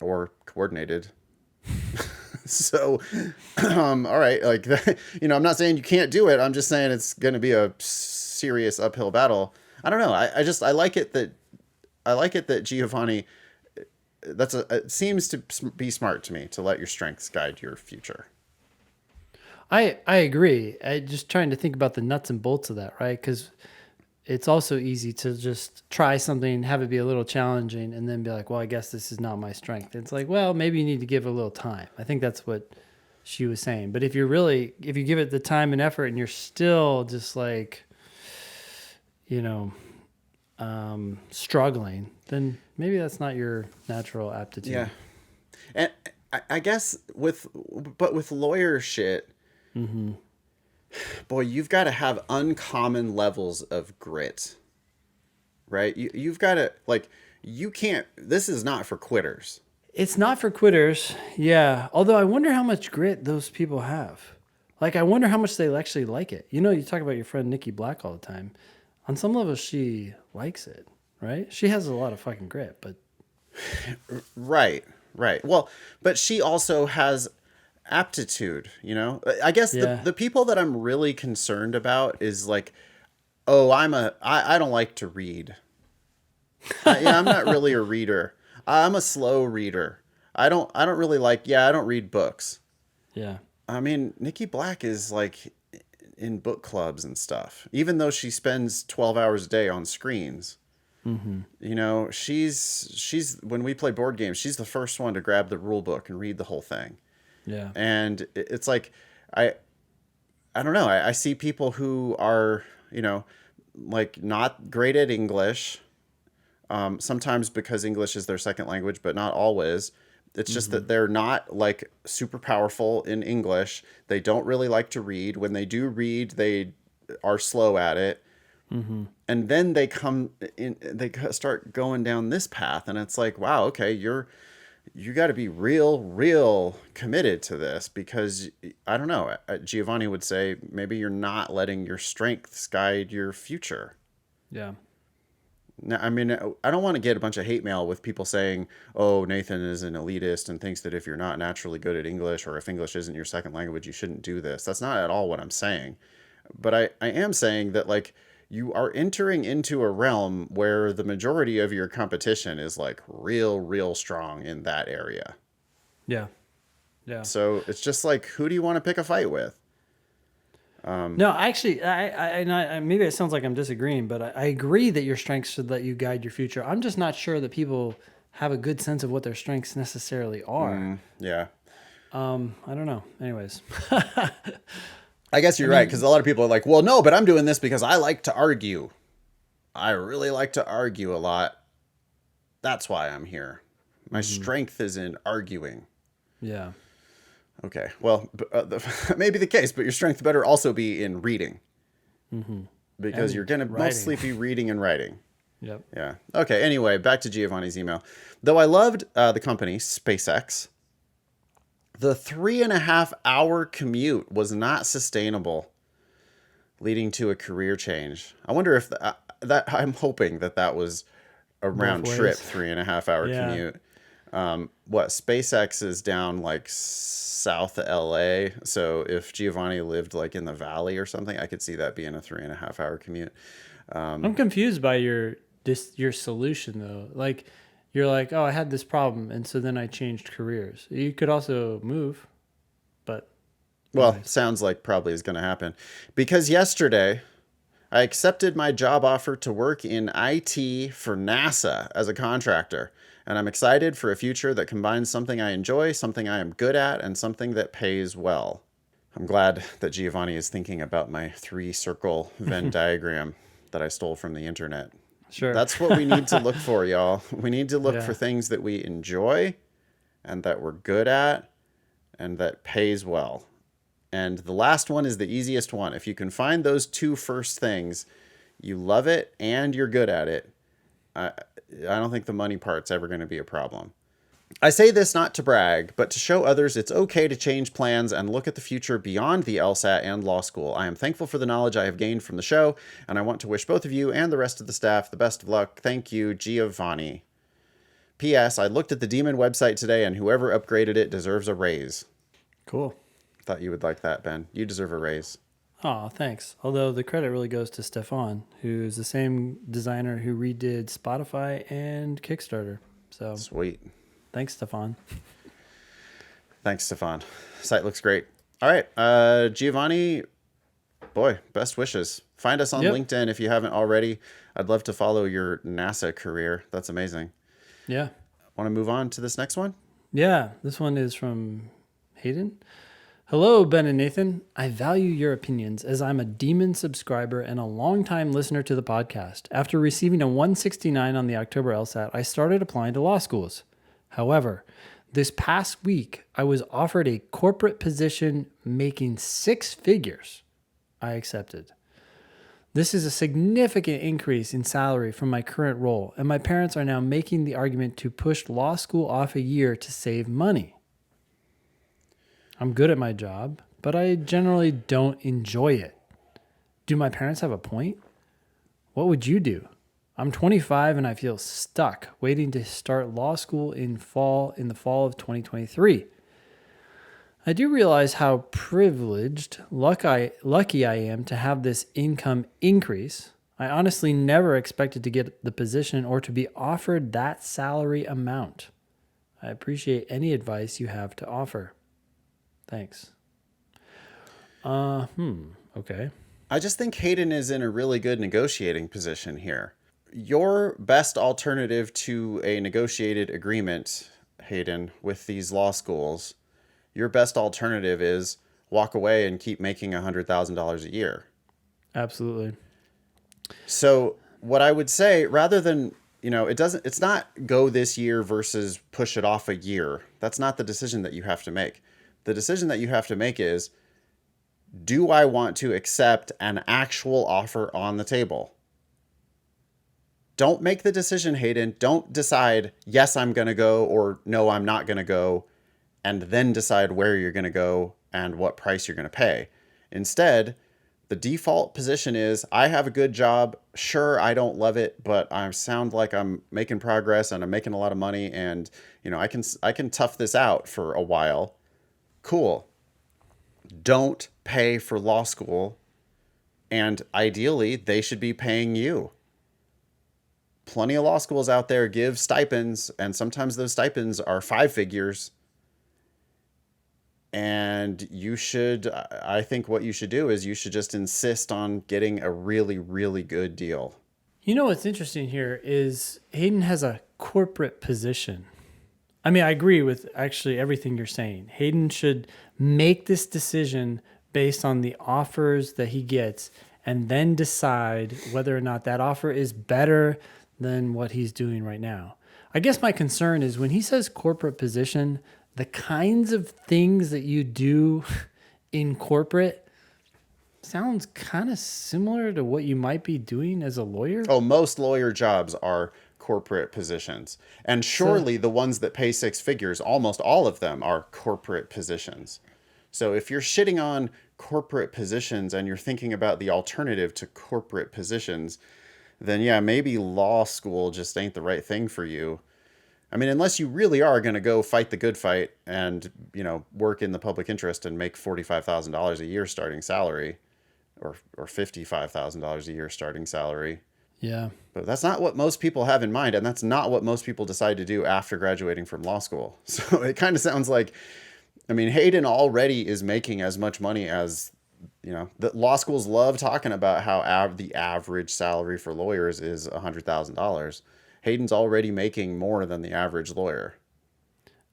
or coordinated. So, all right, like, you know, I'm not saying you can't do it. I'm just saying it's going to be a serious uphill battle. I don't know. I like it that Giovanni, it seems to be smart to me to let your strengths guide your future. I agree. I just trying to think about the nuts and bolts of that, right? Because it's also easy to just try something, have it be a little challenging, and then be like, well, I guess this is not my strength. It's like, well, maybe you need to give it a little time. I think that's what she was saying. But if you give it the time and effort and you're still just like, you know, struggling, then maybe that's not your natural aptitude. Yeah. And I guess with lawyer shit, boy, you've got to have uncommon levels of grit, right? You've got to, like, you can't, this is not for quitters. It's not for quitters. Yeah. Although I wonder how much grit those people have. Like, I wonder how much they actually like it. You know, you talk about your friend Nikki Black all the time. On some level, she likes it, right? She has a lot of fucking grit, but. Right. Well, but she also has aptitude, you know? I guess the people that I'm really concerned about is like, oh, I don't like to read. I'm not really a reader. I'm a slow reader. I don't really like, I don't read books. Yeah. I mean, Nikki Black is like in book clubs and stuff, even though she spends 12 hours a day on screens. You know, she's when we play board games, she's the first one to grab the rule book and read the whole thing. Yeah. And it's like, I don't know. I see people who are, you know, like not great at English. Sometimes because English is their second language, but not always. It's just that they're not like super powerful in English. They don't really like to read. When they do read, they are slow at it. And then they come in, they start going down this path, and it's like, wow, okay, you got to be real committed to this, because I don't know. Giovanni would say maybe you're not letting your strengths guide your future. Yeah. Now, I mean, I don't want to get a bunch of hate mail with people saying, oh, Nathan is an elitist and thinks that if you're not naturally good at English, or if English isn't your second language, you shouldn't do this. That's not at all what I'm saying. But I am saying that, like, you are entering into a realm where the majority of your competition is like real strong in that area. Yeah. Yeah. So it's just like, who do you want to pick a fight with? No, actually, I maybe it sounds like I'm disagreeing, but I agree that your strengths should let you guide your future. I'm just not sure that people have a good sense of what their strengths necessarily are. Yeah. I don't know. Anyways. I guess you're right, because a lot of people are like, well, no, but I'm doing this because I like to argue. I really like to argue a lot. That's why I'm here. My strength is in arguing. Yeah. Okay, well, maybe the case, but your strength better also be in reading. Because you're going to mostly be reading and writing. Yep. Yeah. Okay, anyway, back to Giovanni's email. Though I loved the company, SpaceX, the 3.5-hour commute was not sustainable, leading to a career change. I wonder if I'm hoping that was a round trip 3.5-hour commute. What SpaceX is down like south of LA. So if Giovanni lived like in the valley or something, I could see that being a 3.5-hour commute. I'm confused by your solution though. Like, you're like, oh, I had this problem, and so then I changed careers. You could also move, but well, sounds like probably is going to happen, because yesterday I accepted my job offer to work in IT for NASA as a contractor, and I'm excited for a future that combines something I enjoy, something I am good at, and something that pays well. I'm glad that Giovanni is thinking about my 3-circle Venn diagram. that I stole from the internet. Sure. That's what we need to look for, y'all. We need to look Yeah. for things that we enjoy and that we're good at and that pays well. And the last one is the easiest one. If you can find those two first things, you love it and you're good at it, I don't think the money part's ever going to be a problem. I say this not to brag, but to show others it's okay to change plans and look at the future beyond the LSAT and law school. I am thankful for the knowledge I have gained from the show, and I want to wish both of you and the rest of the staff the best of luck. Thank you, Giovanni. P.S. I looked at the Demon website today, and whoever upgraded it deserves a raise. Cool. Thought you would like that, Ben. You deserve a raise. Oh, thanks. Although the credit really goes to Stefan, who's the same designer who redid Spotify and Kickstarter. So Sweet. thanks, Stefan. Thanks, Stefan. Site looks great. All right. Giovanni, boy, best wishes. Find us on Yep. LinkedIn if you haven't already. I'd love to follow your NASA career. That's amazing. Yeah. Want to move on to this next one? Yeah. This one is from Hayden. Hello, Ben and Nathan. I value your opinions as I'm a Demon subscriber and a longtime listener to the podcast. After receiving a 169 on the October LSAT, I started applying to law schools. However, this past week, I was offered a corporate position making 6 figures. I accepted. This is a significant increase in salary from my current role, and my parents are now making the argument to push law school off a year to save money. I'm good at my job, but I generally don't enjoy it. Do my parents have a point? What would you do? I'm 25 and I feel stuck waiting to start law school in the fall of 2023. I do realize how privileged, lucky I am to have this income increase. I honestly never expected to get the position or to be offered that salary amount. I appreciate any advice you have to offer. Thanks. Okay. I just think Hayden is in a really good negotiating position here. Your best alternative to a negotiated agreement, Hayden, with these law schools, your best alternative is walk away and keep making $100,000 a year. Absolutely. So what I would say, rather than, it's not go this year versus push it off a year. That's not the decision that you have to make. The decision that you have to make is, do I want to accept an actual offer on the table? Don't make the decision, Hayden. Don't decide, yes, I'm going to go, or no, I'm not going to go, and then decide where you're going to go and what price you're going to pay. Instead, the default position is, I have a good job. Sure, I don't love it, but I sound like I'm making progress and I'm making a lot of money, and I can tough this out for a while. Cool. Don't pay for law school, and ideally they should be paying you. Plenty of law schools out there give stipends, and sometimes those stipends are 5 figures. And I think what you should do is you should just insist on getting a really, really good deal. You know what's interesting here is Hayden has a corporate position. I mean, I agree with actually everything you're saying. Hayden should make this decision based on the offers that he gets and then decide whether or not that offer is better than what he's doing right now. I guess my concern is when he says corporate position, the kinds of things that you do in corporate sounds kind of similar to what you might be doing as a lawyer. Oh, most lawyer jobs are corporate positions. And surely the ones that pay 6 figures, almost all of them are corporate positions. So if you're shitting on corporate positions and you're thinking about the alternative to corporate positions, then yeah, maybe law school just ain't the right thing for you. I mean, unless you really are going to go fight the good fight and, work in the public interest and make $45,000 a year starting salary, or $55,000 a year starting salary. Yeah. But that's not what most people have in mind, and that's not what most people decide to do after graduating from law school. So it kind of sounds like, Hayden already is making as much money as, the law schools love talking about how the average salary for lawyers is $100,000. Hayden's already making more than the average lawyer.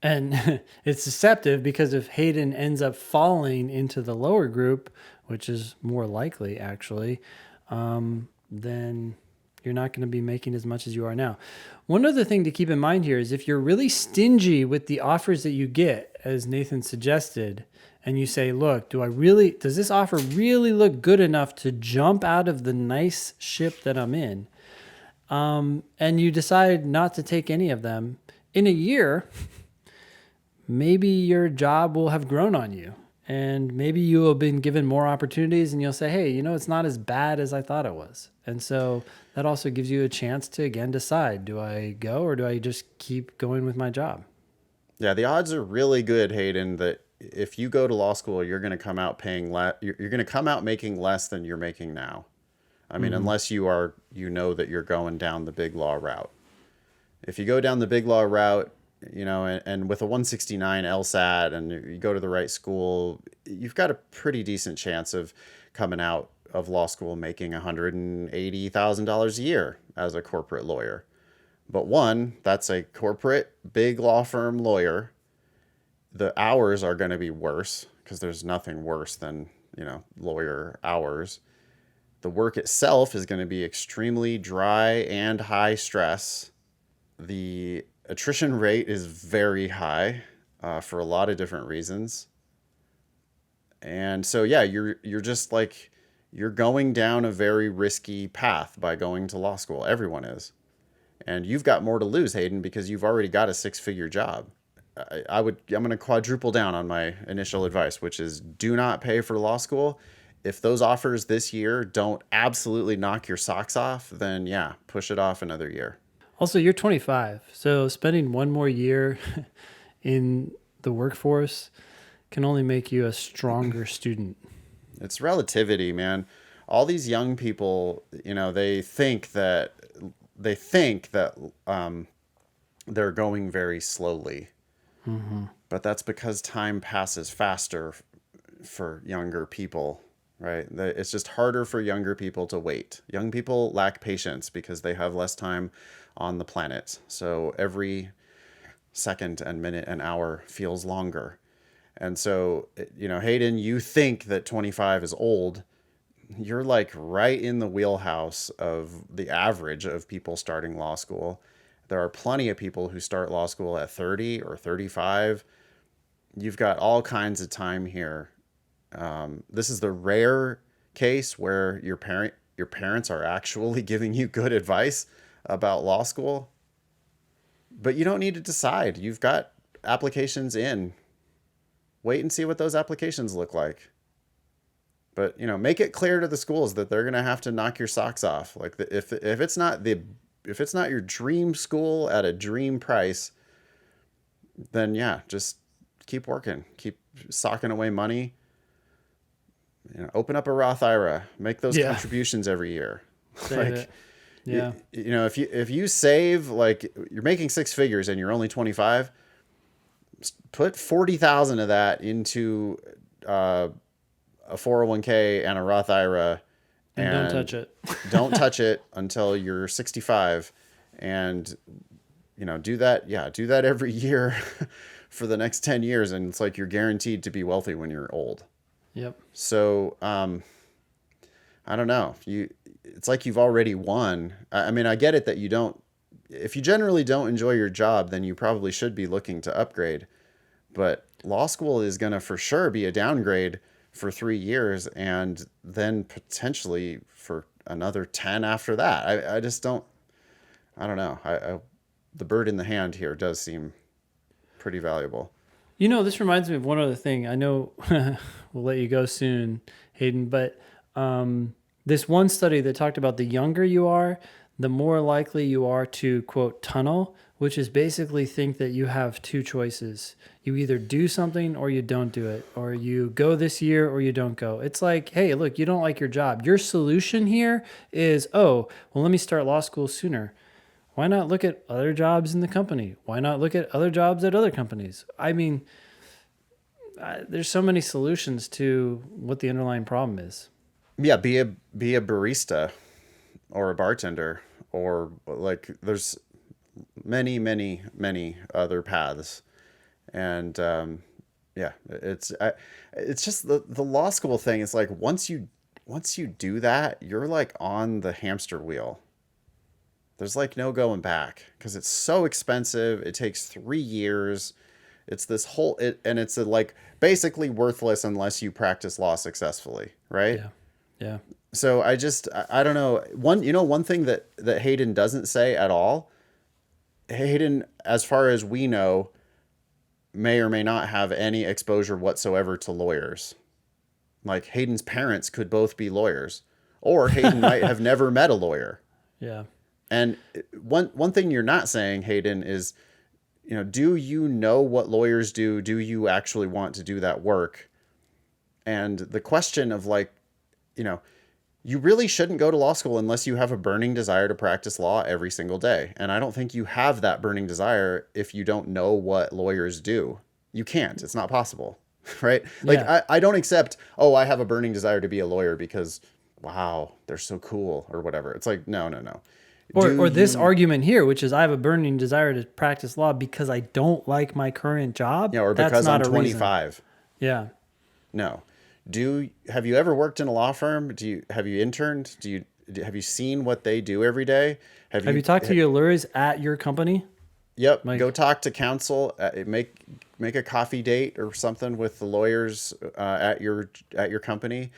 And it's deceptive because if Hayden ends up falling into the lower group, which is more likely actually, then you're not going to be making as much as you are now. One other thing to keep in mind here is if you're really stingy with the offers that you get, as Nathan suggested, and you say, look, does this offer really look good enough to jump out of the nice ship that I'm in? And you decide not to take any of them, in a year, maybe your job will have grown on you. And maybe you will have been given more opportunities and you'll say, hey, it's not as bad as I thought it was. And so that also gives you a chance to, again, decide, do I go or do I just keep going with my job? Yeah, the odds are really good, Hayden, that if you go to law school, you're going to come out paying less. You're going to come out making less than you're making now. I mean, unless you know that you're going down the big law route. If you go down the big law route, and with a 169 LSAT and you go to the right school, you've got a pretty decent chance of coming out of law school making $180,000 a year as a corporate lawyer. But one, that's a corporate big law firm lawyer. The hours are going to be worse because there's nothing worse than, lawyer hours. The work itself is going to be extremely dry and high stress. The attrition rate is very high for a lot of different reasons. And so, yeah, you're just like, you're going down a very risky path by going to law school. Everyone is. And you've got more to lose, Hayden, because you've already got a 6-figure job. I'm going to quadruple down on my initial advice, which is do not pay for law school. If those offers this year don't absolutely knock your socks off, then yeah, push it off another year. Also, you're 25. So spending one more year in the workforce can only make you a stronger student. It's relativity, man. All these young people, they think that they're going very slowly. Mm-hmm. But that's because time passes faster for younger people, right? It's just harder for younger people to wait. Young people lack patience because they have less time on the planet. So every second and minute and hour feels longer. And so, Hayden, you think that 25 is old. You're like right in the wheelhouse of the average of people starting law school. There are plenty of people who start law school at 30 or 35. You've got all kinds of time here. This is the rare case where your parents are actually giving you good advice about law school. But you don't need to decide. You've got applications in. Wait and see what those applications look like. But, make it clear to the schools that they're going to have to knock your socks off. Like if it's not your dream school at a dream price, then yeah, just keep working, keep socking away money. Open up a Roth IRA, make those contributions every year. Save it. Yeah. If you save, like, you're making 6 figures and you're only 25, put 40,000 of that into a 401k and a Roth IRA, and don't touch it. Don't touch it until you're 65, and do that. Yeah, do that every year for the next 10 years, and it's like you're guaranteed to be wealthy when you're old. Yep. So I don't know. It's like you've already won. I mean, I get it that you don't. If you generally don't enjoy your job, then you probably should be looking to upgrade. But law school is going to for sure be a downgrade for 3 years, and then potentially for another 10 after that. I just don't. I don't know. The bird in the hand here does seem pretty valuable. This reminds me of one other thing. I know we'll let you go soon, Hayden, but this one study that talked about the younger you are, the more likely you are to, quote, tunnel, which is basically think that you have two choices. You either do something or you don't do it, or you go this year or you don't go. It's like, hey, look, you don't like your job. Your solution here is, let me start law school sooner. Why not look at other jobs in the company? Why not look at other jobs at other companies? I mean, there's so many solutions to what the underlying problem is. Yeah, be a barista or a bartender, or like there's many, many, many other paths. And it's just the law school thing. It's like once you once you do that, you're like on the hamster wheel. There's like no going back because it's so expensive. It takes 3 years. It's this whole and it's like basically worthless unless you practice law successfully, right? Yeah. Yeah. So I don't know. One thing that Hayden doesn't say at all. Hayden, as far as we know, may or may not have any exposure whatsoever to lawyers. Like Hayden's parents could both be lawyers, or Hayden might have never met a lawyer. Yeah. And one thing you're not saying, Hayden, is, do you know what lawyers do? Do you actually want to do that work? And the question of like, you really shouldn't go to law school unless you have a burning desire to practice law every single day. And I don't think you have that burning desire if you don't know what lawyers do. You can't. It's not possible. Right? Like, Yeah. I don't accept, oh, I have a burning desire to be a lawyer because, wow, they're so cool or whatever. It's like, no. Or this argument here, which is I have a burning desire to practice law because I don't like my current job. Yeah, or That's because not I'm a reason. 25. Yeah. No. Have you ever worked in a law firm? Have you interned? Have you seen what they do every day? Have you talked to your lawyers at your company? Yep. Like, Go talk to counsel. Make a coffee date or something with the lawyers at your company.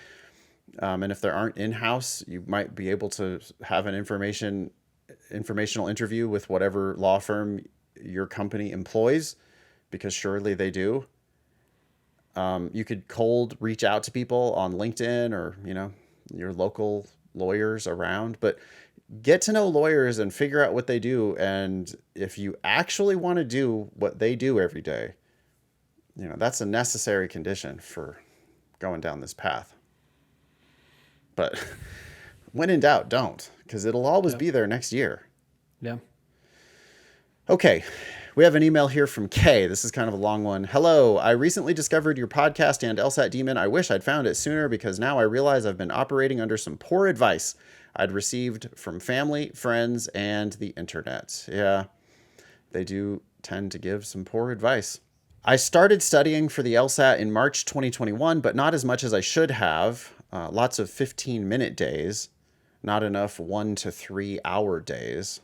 And if there aren't in-house, you might be able to have an informational interview with whatever law firm your company employs, because surely they do. You could cold reach out to people on LinkedIn or, your local lawyers around, but get to know lawyers and figure out what they do. And if you actually want to do what they do every day, that's a necessary condition for going down this path. But when in doubt, don't, because it'll always be there next year. Yeah. Okay. We have an email here from Kay. This is kind of a long one. Hello. I recently discovered your podcast and LSAT Demon. I wish I'd found it sooner because now I realize I've been operating under some poor advice I'd received from family, friends, and the internet. Yeah, they do tend to give some poor advice. I started studying for the LSAT in March 2021, but not as much as I should have. Lots of 15-minute days, not enough 1 to 3 hour days.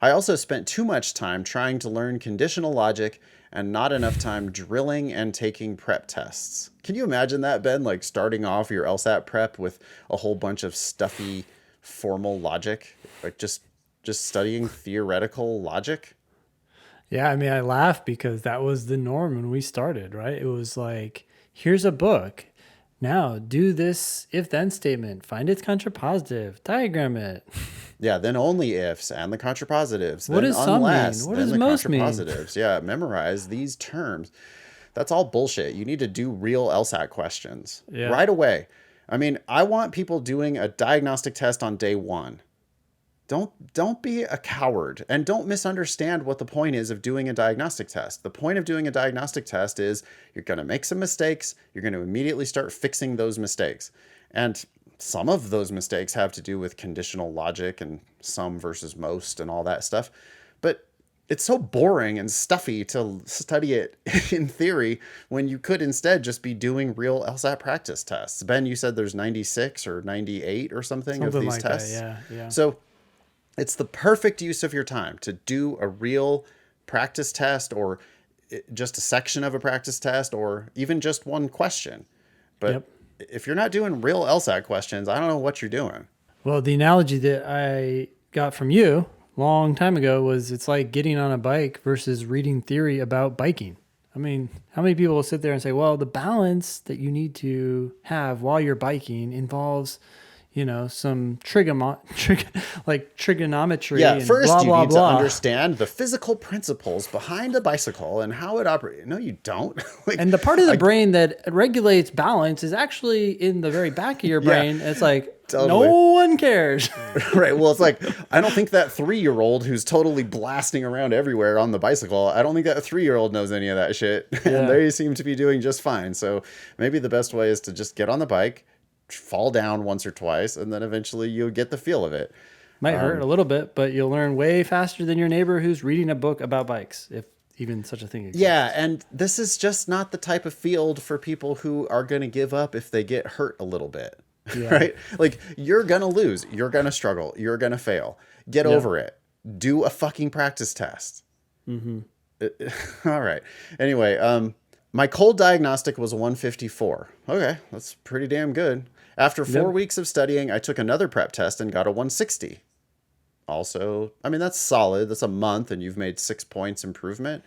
I also spent too much time trying to learn conditional logic and not enough time drilling and taking prep tests. Can you imagine that, Ben? Like starting off your LSAT prep with a whole bunch of stuffy formal logic, like just studying theoretical logic? Yeah, I mean, I laugh because that was the norm when we started, right? It was like, here's a book. Now do this if-then statement. Find its contrapositive. Diagram it. Yeah, then only ifs and the contrapositives. What then does some unless, mean? What then does the most mean? contrapositives. Yeah, memorize these terms. That's all bullshit. You need to do real LSAT questions right away. I mean, I want people doing a diagnostic test on day one. Don't be a coward and don't misunderstand what the point is of doing a diagnostic test. The point of doing a diagnostic test is you're going to make some mistakes. You're going to immediately start fixing those mistakes. And some of those mistakes have to do with conditional logic and some versus most and all that stuff. But it's so boring and stuffy to study it in theory when you could instead just be doing real LSAT practice tests. Ben, you said there's 96 or 98 or something of these like tests. That, yeah. So it's the perfect use of your time to do a real practice test or just a section of a practice test or even just one question. But if you're not doing real LSAT questions, I don't know what you're doing. Well, the analogy that I got from you a long time ago was it's like getting on a bike versus reading theory about biking. I mean, how many people will sit there and say, well, the balance that you need to have while you're biking involves, some trigonometry. Yeah, and first blah, you blah, need blah. to understand the physical principles behind a bicycle and how it operates. No, you don't. And the part of the brain that regulates balance is actually in the very back of your brain. It's like, totally. No one cares. Right. Well, it's like, I don't think that 3-year-old who's totally blasting around everywhere on the bicycle, I don't think that 3-year-old knows any of that shit. Yeah. And they seem to be doing just fine. So maybe the best way is to just get on the bike, fall down once or twice, and then eventually you'll get the feel of it. Might hurt a little bit, but you'll learn way faster than your neighbor who's reading a book about bikes, if even such a thing exists. Yeah, and this is just not the type of field for people who are going to give up if they get hurt a little bit. Yeah. right? Like, you're going to lose. You're going to struggle. You're going to fail. Get Yep. over it. Do a fucking practice test. Mm-hmm. All right. Anyway, my cold diagnostic was a 154. Okay, that's pretty damn good. After 4 weeks of studying, I took another prep test and got a 160. Also, I mean, that's solid. That's a month, and you've made 6 points improvement.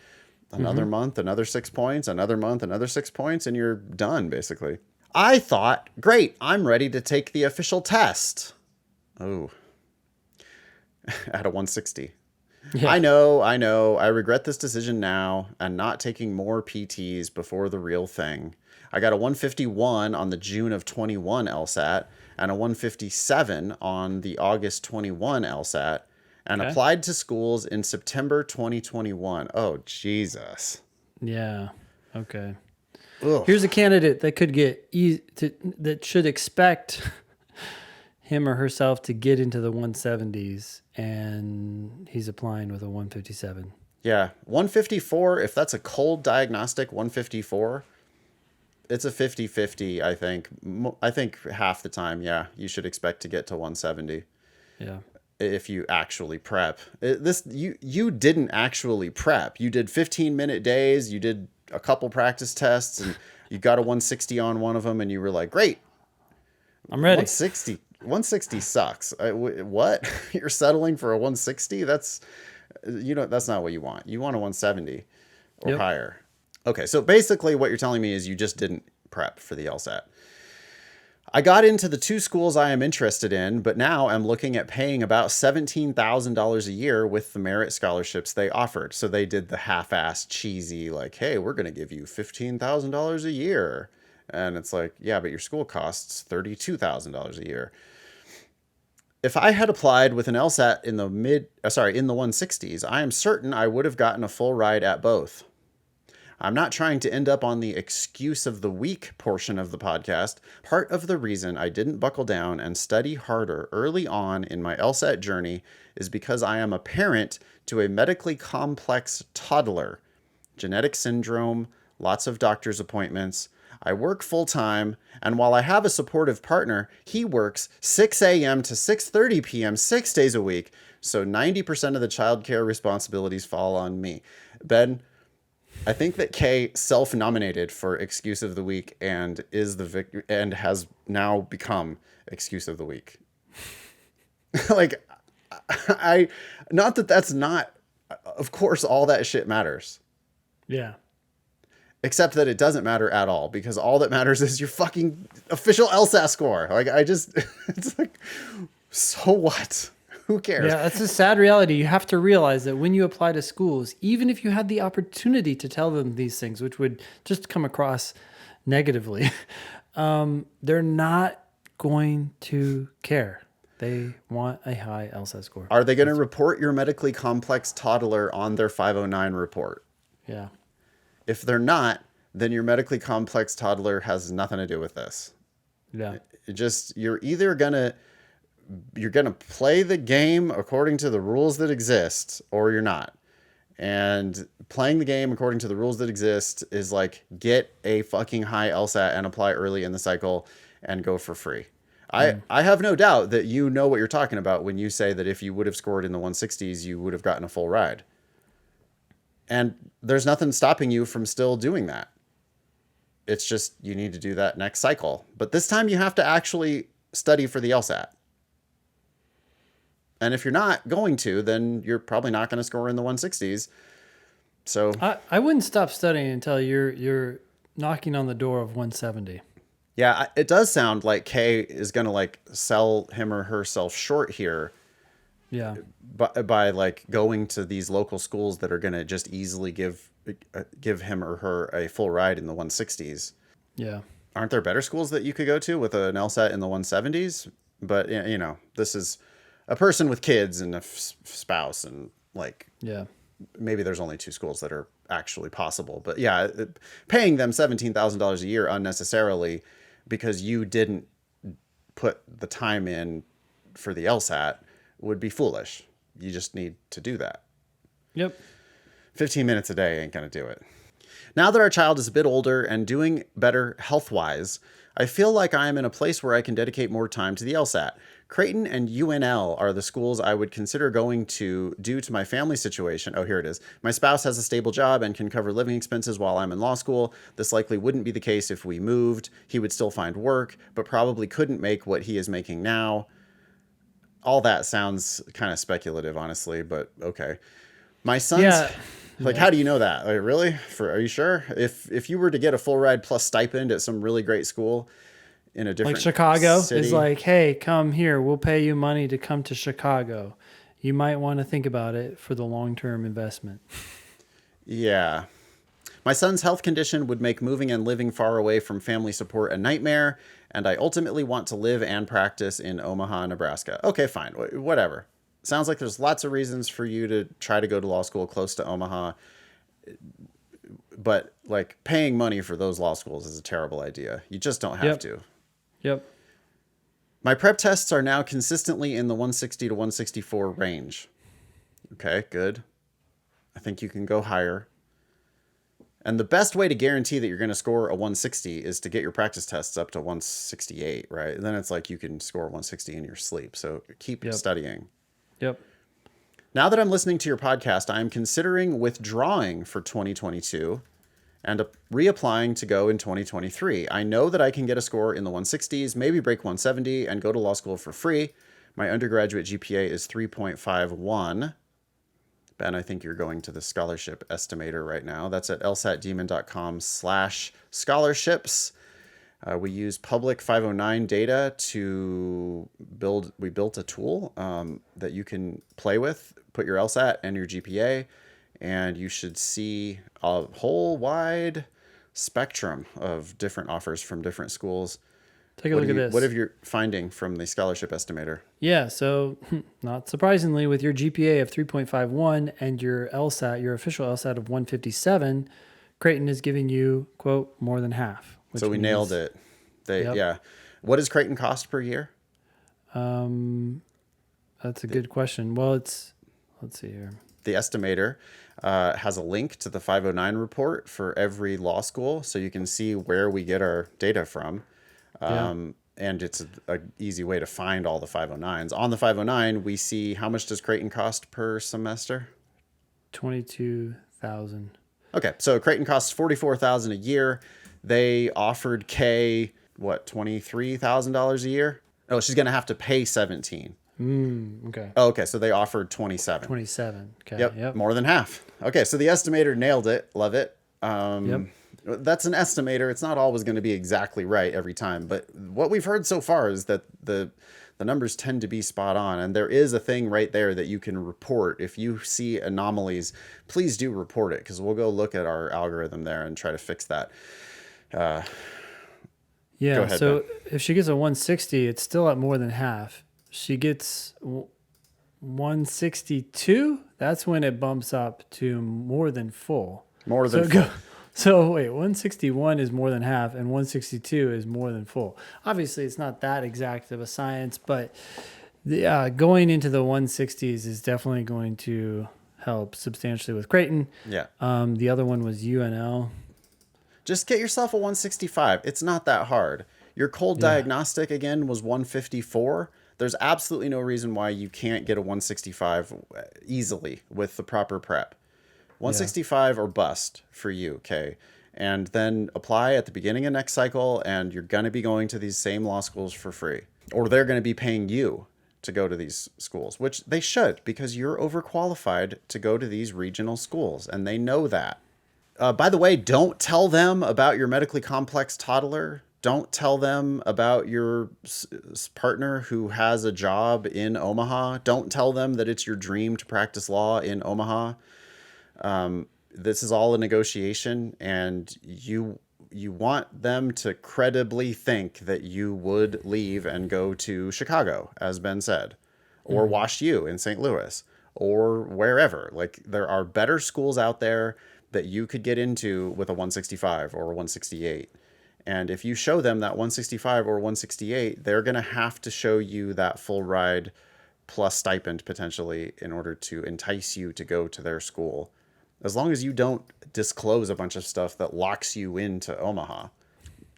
Another month, another 6 points. Another month, another 6 points, and you're done, basically. I thought, great, I'm ready to take the official test. Oh, at a 160. Yeah. I know. I regret this decision now and not taking more PTs before the real thing. I got a 151 on the June of 21 LSAT and a 157 on the August 21 LSAT and Okay. applied to schools in September 2021. Oh, Jesus. Yeah. Okay. Ugh. Here's a candidate that could that should expect him or herself to get into the 170s, and he's applying with a 157. Yeah. 154, if that's a cold diagnostic 154, it's a 50-50, I think. I think half the time, yeah, you should expect to get to 170. Yeah. If you actually prep. You didn't actually prep. You did 15-minute days, you did a couple practice tests, and you got a 160 on one of them, and you were like, great, I'm ready. 160 sucks. What? You're settling for a 160? That's not what you want. You want a 170 or higher. Okay, so basically what you're telling me is you just didn't prep for the LSAT. I got into the 2 schools I am interested in, but now I'm looking at paying about $17,000 a year with the merit scholarships they offered. So they did the half-assed cheesy, like, hey, we're going to give you $15,000 a year. And it's like, yeah, but your school costs $32,000 a year. If I had applied with an LSAT in the in the 160s, I am certain I would have gotten a full ride at both. I'm not trying to end up on the excuse of the week portion of the podcast. Part of the reason I didn't buckle down and study harder early on in my LSAT journey is because I am a parent to a medically complex toddler. Genetic syndrome, lots of doctor's appointments. I work full time, and while I have a supportive partner, he works 6 a.m. to 6:30 p.m. 6 days a week, so 90% of the childcare responsibilities fall on me. Ben, I think that Kay self-nominated for Excuse of the Week and is the victor and has now become Excuse of the Week. Like, not that that's not, of course, all that shit matters. Yeah. Except that it doesn't matter at all, because all that matters is your fucking official LSAT score. Like, it's like, so what? Who cares? Yeah, that's a sad reality. You have to realize that when you apply to schools, even if you had the opportunity to tell them these things, which would just come across negatively, they're not going to care. They want a high LSAT score. Are they going to report your medically complex toddler on their 509 report? Yeah. If they're not, then your medically complex toddler has nothing to do with this. Yeah. You're either going to play the game according to the rules that exist, or you're not. And playing the game according to the rules that exist is like, get a fucking high LSAT and apply early in the cycle and go for free. I have no doubt that you know what you're talking about when you say that if you would have scored in the 160s, you would have gotten a full ride. And there's nothing stopping you from still doing that. It's just you need to do that next cycle. But this time you have to actually study for the LSAT. And if you're not going to, then you're probably not going to score in the 160s. So I wouldn't stop studying until you're knocking on the door of 170. yeah, it does sound like Kay is going to like sell him or herself short here. Yeah. By like going to these local schools that are going to just easily give him or her a full ride in the 160s. Yeah. Aren't there better schools that you could go to with an LSAT in the 170s? But this is a person with kids and a spouse, and like, Yeah. maybe there's only 2 schools that are actually possible. But yeah, paying them $17,000 a year unnecessarily because you didn't put the time in for the LSAT would be foolish. You just need to do that. Yep. 15 minutes a day ain't going to do it. Now that our child is a bit older and doing better health-wise, I feel like I am in a place where I can dedicate more time to the LSAT. Creighton and UNL are the schools I would consider going to due to my family situation. Oh, here it is. My spouse has a stable job and can cover living expenses while I'm in law school. This likely wouldn't be the case if we moved. He would still find work, but probably couldn't make what he is making now. All that sounds kind of speculative, honestly, but okay. My son's Yeah. like, how do you know that? Like, really? Are you sure? If you were to get a full ride plus stipend at some really great school in a different Like Chicago city, is like, hey, come here. We'll pay you money to come to Chicago. You might want to think about it for the long-term investment. yeah. My son's health condition would make moving and living far away from family support a nightmare, and I ultimately want to live and practice in Omaha, Nebraska. Okay, fine. Whatever. Sounds like there's lots of reasons for you to try to go to law school close to Omaha, but like paying money for those law schools is a terrible idea. You just don't have to. Yep. My prep tests are now consistently in the 160 to 164 range. Okay, good. I think you can go higher. And the best way to guarantee that you're going to score a 160 is to get your practice tests up to 168, right? And then it's like you can score 160 in your sleep. So keep studying. Yep. Now that I'm listening to your podcast, I am considering withdrawing for 2022 and reapplying to go in 2023. I know that I can get a score in the 160s, maybe break 170, and go to law school for free. My undergraduate GPA is 3.51. Ben, I think you're going to the scholarship estimator right now. That's at lsatdemon.com/scholarships. We use public 509 data to we built a tool that you can play with, put your LSAT and your GPA, and you should see a whole wide spectrum of different offers from different schools. Take a look at this. What have you finding from the scholarship estimator? Yeah, so not surprisingly, with your GPA of 3.51 and your LSAT, your official LSAT of 157, Creighton is giving you, quote, more than half. So we nailed it. Yeah. What does Creighton cost per year? That's a good question. Well, let's see here. The estimator has a link to the 509 report for every law school, so you can see where we get our data from. And it's an easy way to find all the 509s. On the 509, we see how much does Creighton cost per semester? $22,000. Okay, so Creighton costs $44,000 a year. They offered Kay $23,000 a year. Oh, she's gonna have to pay 17. Okay. Oh, okay, so they offered 27. 27. Okay. Yep, more than half. Okay, so the estimator nailed it. Love it. That's an estimator. It's not always going to be exactly right every time, but what we've heard so far is that the numbers tend to be spot on, and there is a thing right there that you can report. If you see anomalies, please do report it, because we'll go look at our algorithm there and try to fix that. Yeah, go ahead, so Ben. if she gets a 160, it's still at more than half. She gets 162, that's when it bumps up to more than full. More than full. So wait, 161 is more than half and 162 is more than full. Obviously, it's not that exact of a science, but going into the 160s is definitely going to help substantially with Creighton. Yeah. The other one was UNL. Just get yourself a 165. It's not that hard. Your cold diagnostic, again, was 154. There's absolutely no reason why you can't get a 165 easily with the proper prep. 165 or bust for you, okay? And then apply at the beginning of next cycle, and you're going to be going to these same law schools for free. Or they're going to be paying you to go to these schools, which they should, because you're overqualified to go to these regional schools, and they know that. By the way, don't tell them about your medically complex toddler. Don't tell them about your partner who has a job in Omaha. Don't tell them that it's your dream to practice law in Omaha. This is all a negotiation, and you want them to credibly think that you would leave and go to Chicago, as Ben said, or Wash U in St. Louis, or wherever. Like, there are better schools out there that you could get into with a 165 or a 168. And if you show them that 165 or 168, they're going to have to show you that full ride plus stipend potentially in order to entice you to go to their school. As long as you don't disclose a bunch of stuff that locks you into Omaha.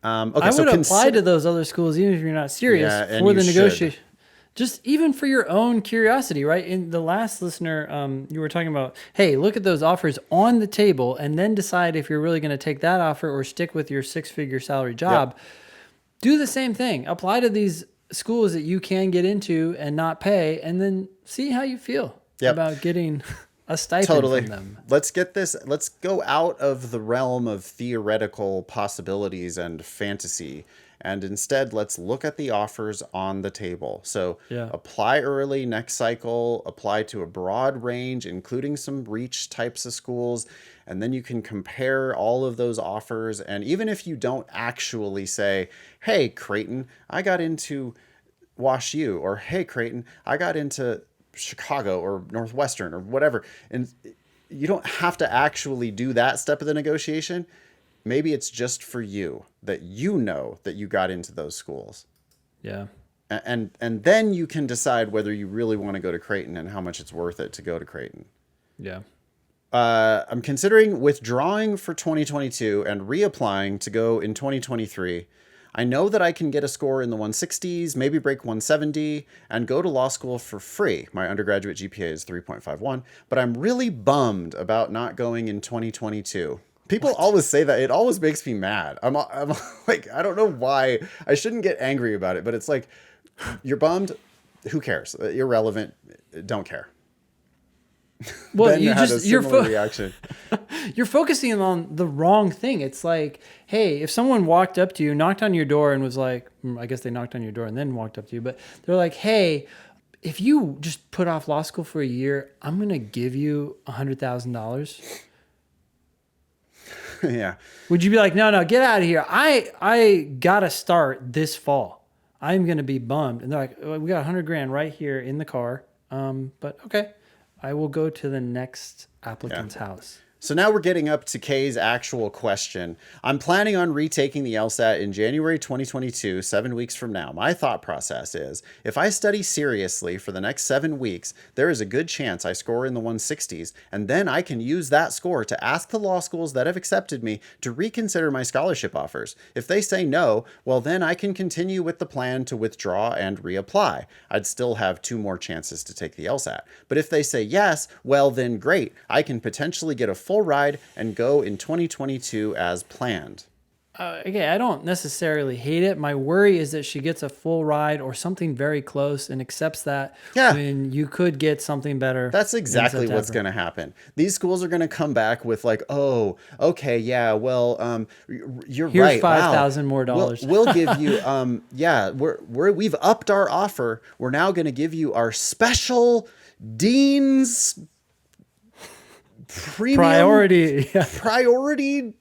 Okay, I so would apply consider, to those other schools even if you're not serious yeah, and for you the should. negotiation. Just even for your own curiosity, right? In the last listener, you were talking about, hey, look at those offers on the table and then decide if you're really going to take that offer or stick with your 6-figure salary Yep. job. Do the same thing. Apply to these schools that you can get into and not pay, and then see how you feel Yep. about getting a stipend Totally. from them. Let's go out of the realm of theoretical possibilities and fantasy, and instead let's look at the offers on the table. So Yeah. apply early next cycle, apply to a broad range, including some reach types of schools, and then you can compare all of those offers. And even if you don't actually say, hey, Creighton, I got into Wash U, or hey, Creighton, I got into Chicago or Northwestern or whatever. And you don't have to actually do that step of the negotiation. Maybe it's just for you that you know that you got into those schools. Yeah. And then you can decide whether you really want to go to Creighton and how much it's worth it to go to Creighton. Yeah. I'm considering withdrawing for 2022 and reapplying to go in 2023. I know that I can get a score in the 160s, maybe break 170, and go to law school for free. My undergraduate GPA is 3.51, but I'm really bummed about not going in 2022. People always say that. It always makes me mad. I'm like, I don't know why. I shouldn't get angry about it, but it's like, you're bummed. Who cares? Irrelevant. Don't care. Well, Ben you had a just you're similar reaction. you're focusing on the wrong thing. It's like, hey, if someone walked up to you, knocked on your door, and was like, I guess they knocked on your door and then walked up to you, but they're like, hey, if you just put off law school for a year, I'm gonna give you $100,000. Yeah. Would you be like, no, get out of here? I gotta start this fall. I'm gonna be bummed. And they're like, we got 100 grand right here in the car. But okay, I will go to the next applicant's house. So now we're getting up to Kay's actual question. I'm planning on retaking the LSAT in January 2022, 7 weeks from now. My thought process is, if I study seriously for the next 7 weeks, there is a good chance I score in the 160s, and then I can use that score to ask the law schools that have accepted me to reconsider my scholarship offers. If they say no, well then I can continue with the plan to withdraw and reapply. I'd still have 2 more chances to take the LSAT. But if they say yes, well then great. I can potentially get a full ride and go in 2022 as planned. Okay, I don't necessarily hate it. My worry is that she gets a full ride or something very close and accepts that when you could get something better. That's exactly what's going to happen. These schools are going to come back with like, oh, okay, yeah, well, you're Here's right. $5,000 more dollars. We'll give you, yeah, we've upped our offer. We're now going to give you our special Dean's premium priority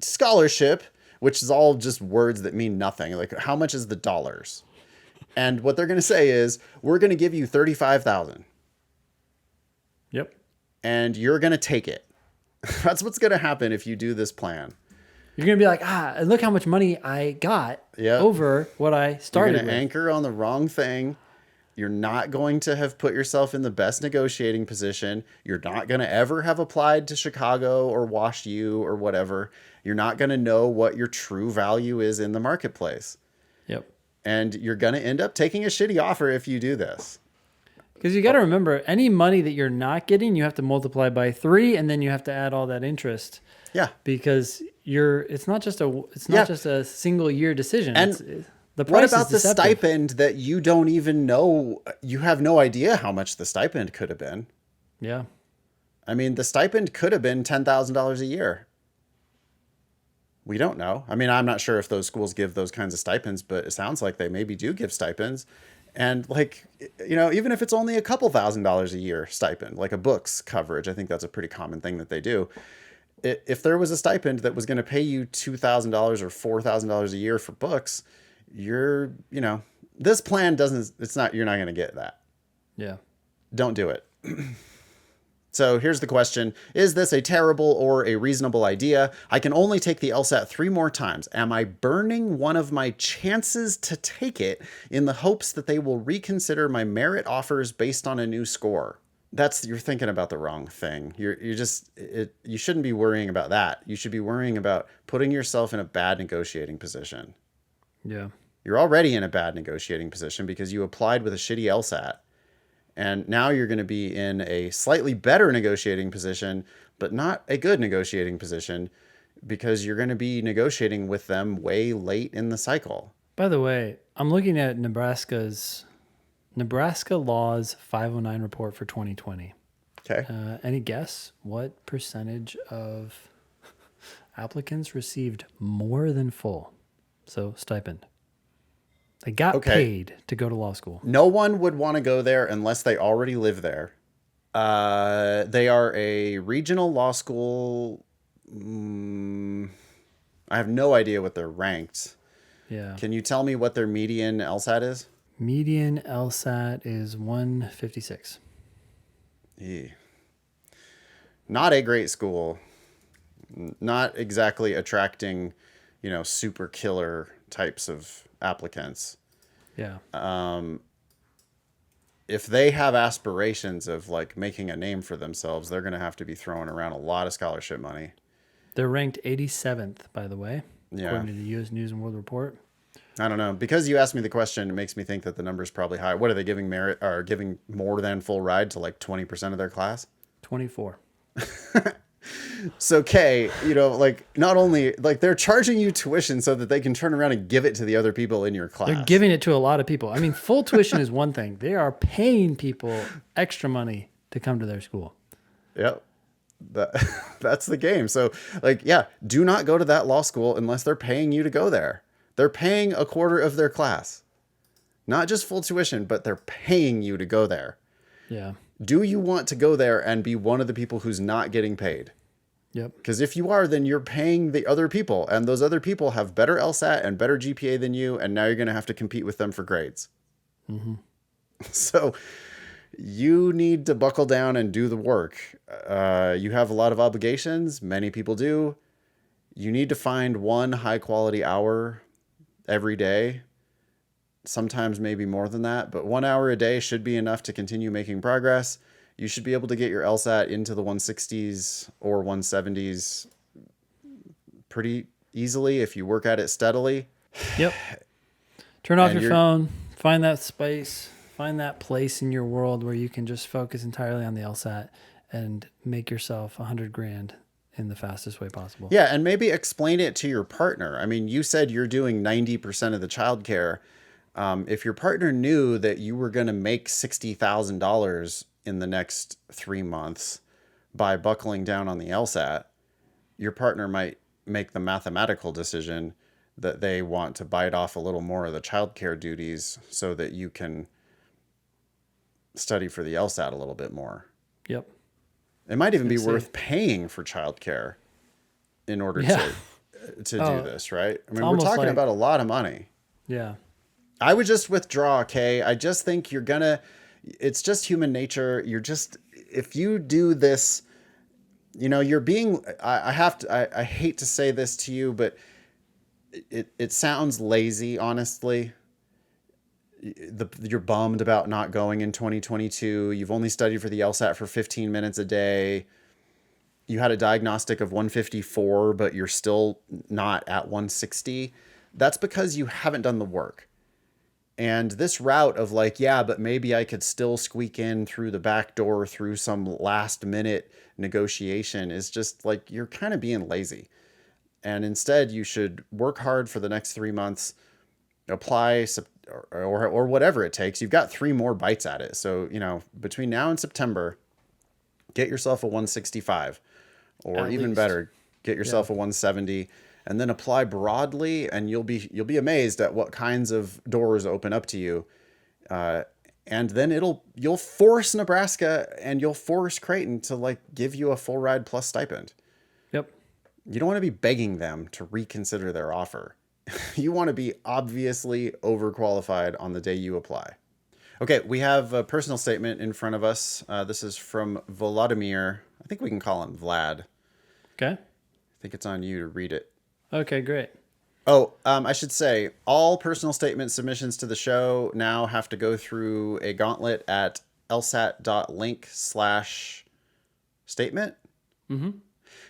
scholarship, which is all just words that mean nothing. Like, how much is the dollars? And what they're going to say is, we're going to give you 35,000. Yep. And you're going to take it. That's what's going to happen if you do this plan. You're going to be like, look how much money I got over what I started You're going to with. anchor on the wrong thing. You're not going to have put yourself in the best negotiating position. You're not going to ever have applied to Chicago or Wash U or whatever. You're not going to know what your true value is in the marketplace. Yep. And you're going to end up taking a shitty offer if you do this. Because you got to remember, any money that you're not getting, you have to multiply by 3, and then you have to add all that interest. Yeah. Because it's not just a single year decision. And the price what about is the stipend that you don't even know? You have no idea how much the stipend could have been. Yeah. I mean, the stipend could have been $10,000 a year. We don't know. I mean, I'm not sure if those schools give those kinds of stipends, but it sounds like they maybe do give stipends. And like, you know, even if it's only a couple $1,000s a year stipend, like a books coverage, I think that's a pretty common thing that they do. If there was a stipend that was going to pay you $2,000 or $4,000 a year for books, this plan you're not going to get that. Yeah. Don't do it. So here's the question. Is this a terrible or a reasonable idea? I can only take the LSAT 3 more times. Am I burning one of my chances to take it in the hopes that they will reconsider my merit offers based on a new score? you're thinking about the wrong thing. You shouldn't be worrying about that. You should be worrying about putting yourself in a bad negotiating position. Yeah. You're already in a bad negotiating position because you applied with a shitty LSAT. And now you're going to be in a slightly better negotiating position, but not a good negotiating position because you're going to be negotiating with them way late in the cycle. By the way, I'm looking at Nebraska Laws 509 report for 2020. Okay. Any guess what percentage of applicants received more than full? So stipend. They got paid to go to law school. No one would want to go there unless they already live there. They are a regional law school. I have no idea what they're ranked. Yeah. Can you tell me what their median LSAT is? Median LSAT is 156. Not a great school. Not exactly attracting, super killer types of applicants. Yeah. If they have aspirations of like making a name for themselves, they're going to have to be throwing around a lot of scholarship money. They're ranked 87th, by the way, Yeah. according to the U.S. News and World Report. I don't know. Because you asked me the question, it makes me think that the number's probably high. What are they giving merit or giving more than full ride to like 20% of their class? 24. So, Kay, not only like they're charging you tuition so that they can turn around and give it to the other people in your class. They're giving it to a lot of people. I mean, full tuition is one thing. They are paying people extra money to come to their school. Yep. That's the game. So, do not go to that law school unless they're paying you to go there. They're paying a quarter of their class. Not just full tuition, but they're paying you to go there. Yeah. Do you want to go there and be one of the people who's not getting paid? Yep. Because if you are, then you're paying the other people, and those other people have better LSAT and better GPA than you, and now you're going to have to compete with them for grades. Mm-hmm. So you need to buckle down and do the work. You have a lot of obligations. Many people do. You need to find one high quality hour every day. Sometimes maybe more than that, but 1 hour a day should be enough to continue making progress. You should be able to get your LSAT into the 160s or 170s pretty easily if you work at it steadily. Yep. Turn off your phone, find that space, find that place in your world where you can just focus entirely on the LSAT and make yourself $100,000 in the fastest way possible. Yeah, and maybe explain it to your partner. I mean, you said you're doing 90% of the childcare. If your partner knew that you were going to make $60,000 in the next 3 months by buckling down on the LSAT, your partner might make the mathematical decision that they want to bite off a little more of the childcare duties so that you can study for the LSAT a little bit more. Yep. It might even be worth paying for childcare in order to do this, right? I mean, we're talking about a lot of money. Yeah. I would just withdraw, Kay. I just think it's just human nature. If you do this, you're being, I hate to say this to you, but it sounds lazy, honestly. You're bummed about not going in 2022. You've only studied for the LSAT for 15 minutes a day. You had a diagnostic of 154, but you're still not at 160. That's because you haven't done the work. And this route of but maybe I could still squeak in through the back door through some last minute negotiation is just you're kind of being lazy. And instead you should work hard for the next 3 months, apply or whatever it takes. You've got 3 more bites at it. So, between now and September, get yourself a 165 or at even least. Better, get yourself a 170. And then apply broadly, and you'll be amazed at what kinds of doors open up to you. And then you'll force Nebraska and you'll force Creighton to give you a full ride plus stipend. Yep. You don't want to be begging them to reconsider their offer. You want to be obviously overqualified on the day you apply. Okay, we have a personal statement in front of us. This is from Vladimir. I think we can call him Vlad. Okay. I think it's on you to read it. Okay, great. Oh, I should say all personal statement submissions to the show now have to go through a gauntlet at lsat.link/statement.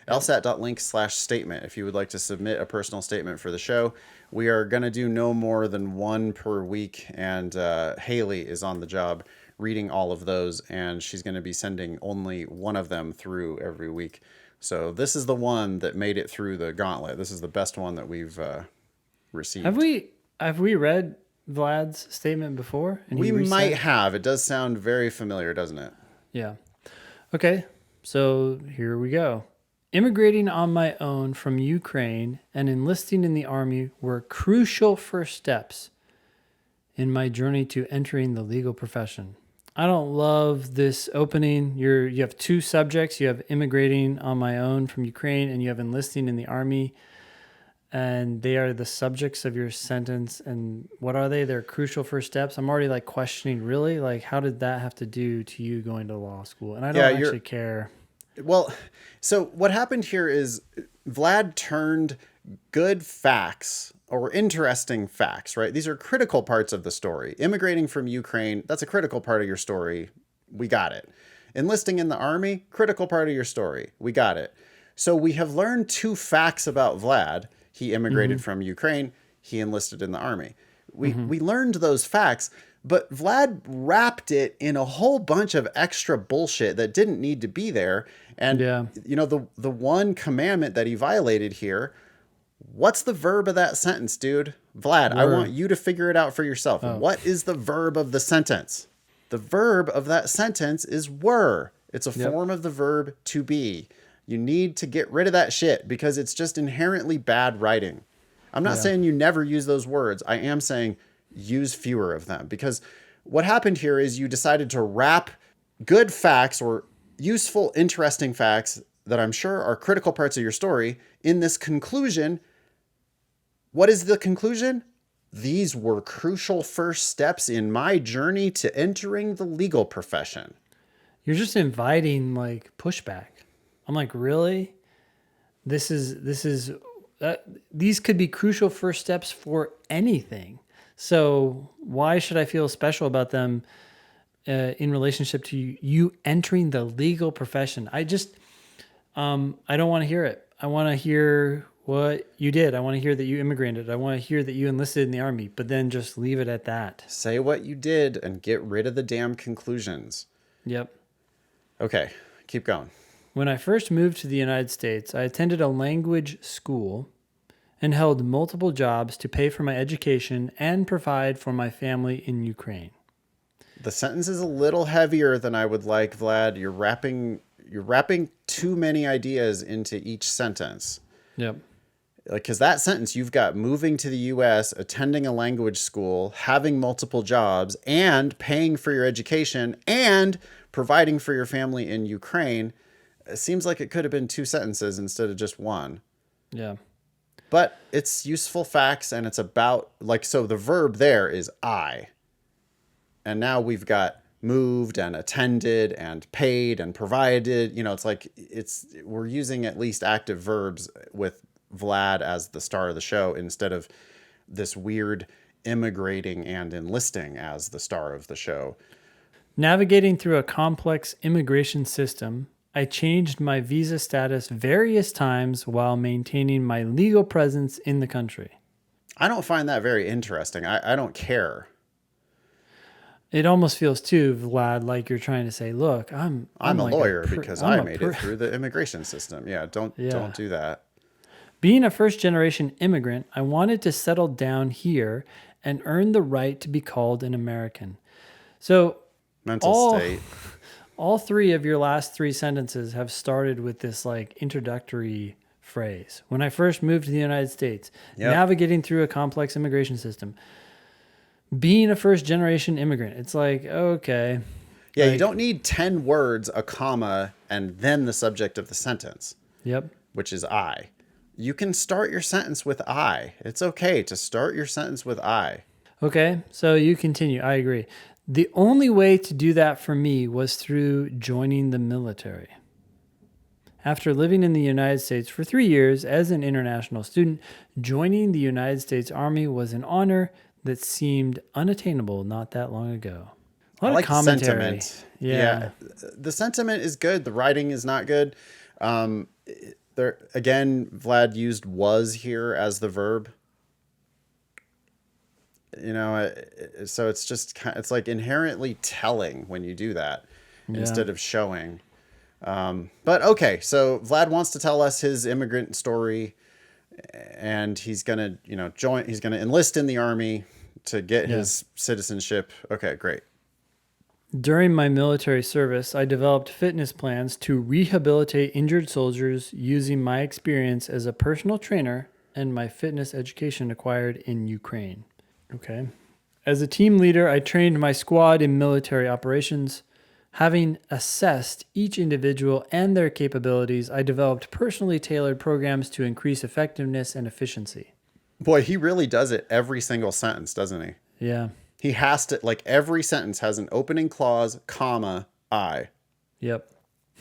lsat.link/statement if you would like to submit a personal statement for the show. We are going to do no more than one per week, and Haley is on the job reading all of those, and she's going to be sending only one of them through every week. So this is the one that made it through the gauntlet. This is the best one that we've received. Have we read Vlad's statement before? And we might have. It does sound very familiar, doesn't it? Yeah. Okay. So here we go. Immigrating on my own from Ukraine and enlisting in the Army were crucial first steps in my journey to entering the legal profession. I don't love this opening. You have two subjects. You have immigrating on my own from Ukraine, and you have enlisting in the Army. And they are the subjects of your sentence. And what are they? They're crucial first steps. I'm already like questioning, really? Like, how did that have to do to you going to law school? And I don't actually care. Well, so what happened here is Vlad turned good facts or interesting facts, right? These are critical parts of the story. Immigrating from Ukraine, that's a critical part of your story. We got it. Enlisting in the Army, critical part of your story. We got it. So we have learned two facts about Vlad. He immigrated from Ukraine. He enlisted in the Army. We learned those facts, but Vlad wrapped it in a whole bunch of extra bullshit that didn't need to be there. And, you know, the one commandment that he violated here, what's the verb of that sentence, dude? Vlad, I want you to figure it out for yourself. Oh. What is the verb of the sentence? The verb of that sentence is were. It's a form of the verb to be. You need to get rid of that shit because it's just inherently bad writing. I'm not saying you never use those words. I am saying use fewer of them, because what happened here is you decided to wrap good facts or useful, interesting facts that I'm sure are critical parts of your story in this conclusion. What is the conclusion? These were crucial first steps in my journey to entering the legal profession. You're just inviting like pushback. I'm like, really? This is these could be crucial first steps for anything. So why should I feel special about them in relationship to you entering the legal profession? I just, I don't want to hear it. I want to hear what you did. I want to hear that you immigrated. I want to hear that you enlisted in the Army, but then just leave it at that. Say what you did and get rid of the damn conclusions. Yep. Okay, keep going. When I first moved to the United States, I attended a language school and held multiple jobs to pay for my education and provide for my family in Ukraine. The sentence is a little heavier than I would like, Vlad. You're wrapping too many ideas into each sentence. Yep. Like, because that sentence, you've got moving to the U.S., attending a language school, having multiple jobs, and paying for your education, and providing for your family in Ukraine. It seems like it could have been two sentences instead of just one. Yeah. But it's useful facts, and it's about, like, so the verb there is I. And now we've got moved and attended and paid and provided. You know, it's like we're using at least active verbs with Vlad as the star of the show instead of this weird immigrating and enlisting as the star of the show. Navigating through a complex immigration system, I changed my visa status various times while maintaining my legal presence in the country. I don't find that very interesting. I don't care. It almost feels too, Vlad, like you're trying to say, look, I'm a like lawyer because I made it through the immigration system. Yeah, don't do that. Being a first-generation immigrant, I wanted to settle down here and earn the right to be called an American. So mental state. All three of your last three sentences have started with this like introductory phrase. When I first moved to the United States, navigating through a complex immigration system, being a first-generation immigrant. It's like, okay. Yeah, you don't need 10 words, a comma, and then the subject of the sentence. Yep. Which is I. You can start your sentence with I. It's okay to start your sentence with I. Okay, so you continue. I agree. The only way to do that for me was through joining the military. After living in the United States for 3 years as an international student, joining the United States Army was an honor that seemed unattainable not that long ago. A I lot of like the commentary. sentiment. Yeah. Yeah, the sentiment is good. The writing is not good. Um, there again, Vlad used was here as the verb. So it's just it's like inherently telling when you do that Yeah. instead of showing. But okay, so Vlad wants to tell us his immigrant story, and he's gonna join. He's gonna enlist in the army to get Yeah. his citizenship. Okay, great. During my military service, I developed fitness plans to rehabilitate injured soldiers using my experience as a personal trainer and my fitness education acquired in Ukraine. Okay. As a team leader, I trained my squad in military operations. Having assessed each individual and their capabilities, I developed personally tailored programs to increase effectiveness and efficiency. Boy, he really does it every single sentence, doesn't he? Yeah. He has to, like, every sentence has an opening clause, comma, I. Yep.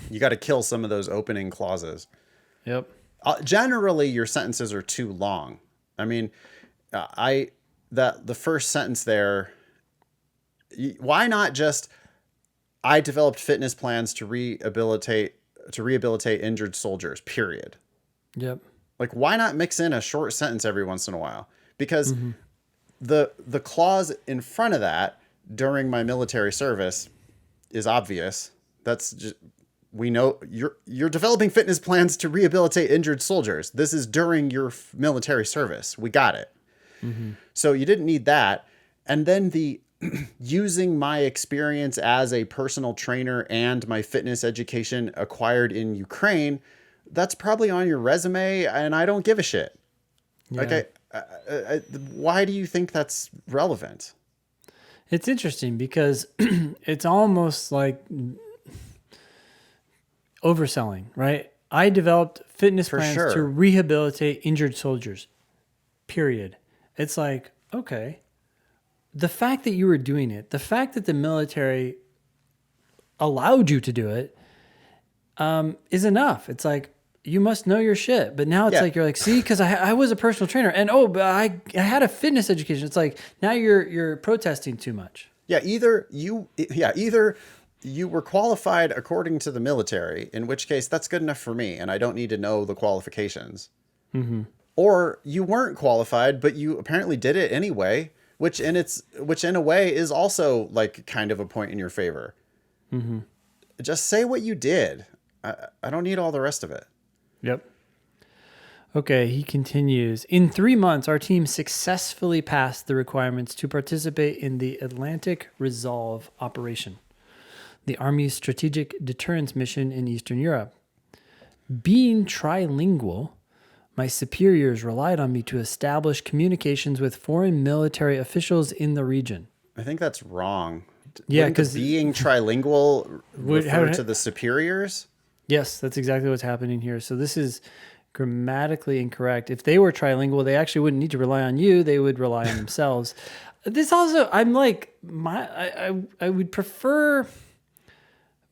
You got to kill some of those opening clauses. Yep. Generally, your sentences are too long. I mean, the first sentence there, why not just I developed fitness plans to rehabilitate injured soldiers, period. Yep. Like, why not mix in a short sentence every once in a while? Because the clause in front of that, during my military service, is obvious. That's just, we know you're developing fitness plans to rehabilitate injured soldiers. This is during your military service. We got it. So you didn't need that. And then the using my experience as a personal trainer and my fitness education acquired in Ukraine, that's probably on your resume, and I don't give a shit. Yeah. Okay, why do you think that's relevant? It's interesting because it's almost like overselling, right? I developed fitness For plans sure. to rehabilitate injured soldiers, period. It's like, okay, the fact that you were doing it, the fact that the military allowed you to do it, is enough. It's like, you must know your shit. But now it's Yeah. like, you're like, see, because I was a personal trainer and but I had a fitness education. It's like, now you're protesting too much. Yeah, either you were qualified according to the military, in which case that's good enough for me, and I don't need to know the qualifications. Or you weren't qualified, but you apparently did it anyway, which in a way is also like kind of a point in your favor. Just say what you did. I don't need all the rest of it. Yep. Okay, he continues. In 3 months, our team successfully passed the requirements to participate in the Atlantic Resolve operation, the Army's strategic deterrence mission in Eastern Europe. Being trilingual, my superiors relied on me to establish communications with foreign military officials in the region. I think that's wrong. Yeah, Wouldn't the 'cause- being trilingual refer how- to the superiors? Yes, that's exactly what's happening here. So this is grammatically incorrect. If they were trilingual, they actually wouldn't need to rely on you. They would rely on themselves. This also, I'm like, I would prefer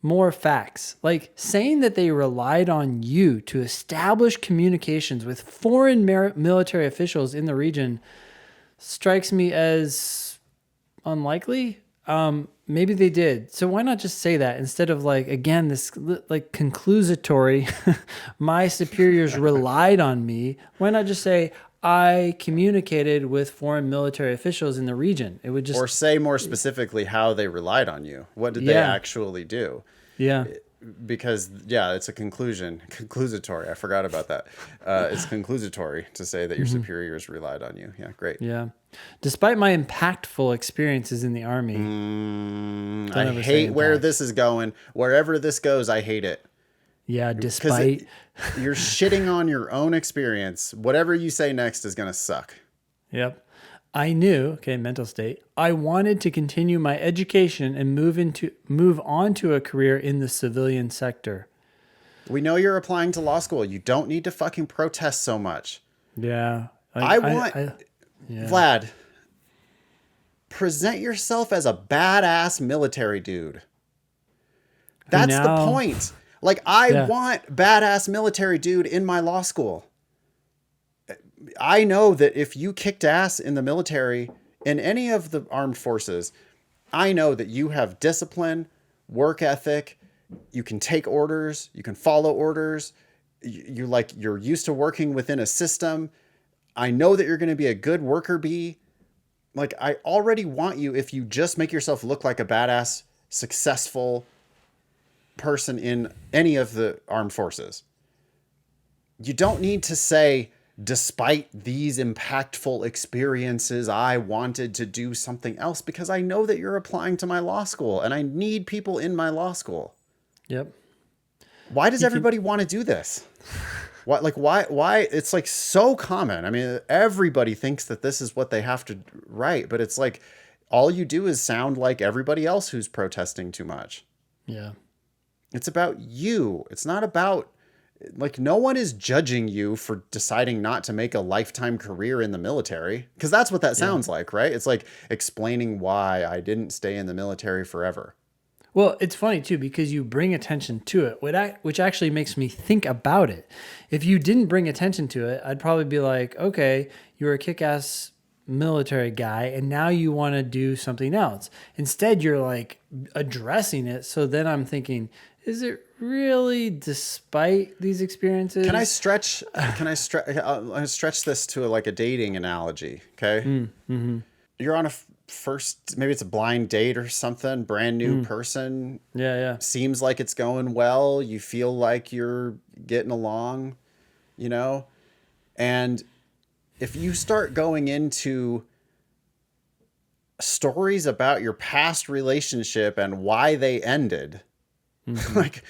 more facts. Like saying that they relied on you to establish communications with foreign military officials in the region strikes me as unlikely. Maybe they did. So why not just say that instead of like, again, this like conclusatory, my superiors relied on me. Why not just say, I communicated with foreign military officials in the region? It would just, Or say more specifically how they relied on you. What did they Yeah. actually do? yeah, Because, yeah, it's a conclusatory. I forgot about that. It's conclusatory to say that your superiors relied on you. Yeah, great. yeah. Despite my impactful experiences in the Army, I ever say hate where impact. this is going. Wherever this goes, I hate it. yeah, Because despite, you're shitting on your own experience. Whatever you say next is going to suck. yep. I knew, okay, mental state. I wanted to continue my education and move on to a career in the civilian sector. We know you're applying to law school. You don't need to fucking protest so much. Yeah. Yeah. Vlad, present yourself as a badass military dude. That's the now- point. Like, I Yeah. want badass military dude in my law school. I know that if you kicked ass in the military, in any of the armed forces, I know that you have discipline, work ethic, you can take orders, you can follow orders, you're used to working within a system. I know that you're going to be a good worker bee. Like, I already want you if you just make yourself look like a badass, successful person in any of the armed forces. You don't need to say, despite these impactful experiences, I wanted to do something else, because I know that you're applying to my law school and I need people in my law school. Yep. Why does everybody want to do this? Why it's like so common. I mean, everybody thinks that this is what they have to write, but it's like all you do is sound like everybody else who's protesting too much. Yeah. It's about you. It's not about, like, no one is judging you for deciding not to make a lifetime career in the military, because that's what that sounds like, right? It's like explaining why I didn't stay in the military forever. Well, it's funny too, because you bring attention to it, which actually makes me think about it. If you didn't bring attention to it, I'd probably be like, okay, you're a kick-ass military guy and now you want to do something else. Instead, you're like addressing it. So then I'm thinking, is it really despite these experiences? Can I stretch I'll stretch this to like a dating analogy, okay? Mm-hmm. You're on a first, maybe it's a blind date or something, brand new person. Yeah. Seems like it's going well. You feel like you're getting along, you know? And if you start going into stories about your past relationship and why they ended, like,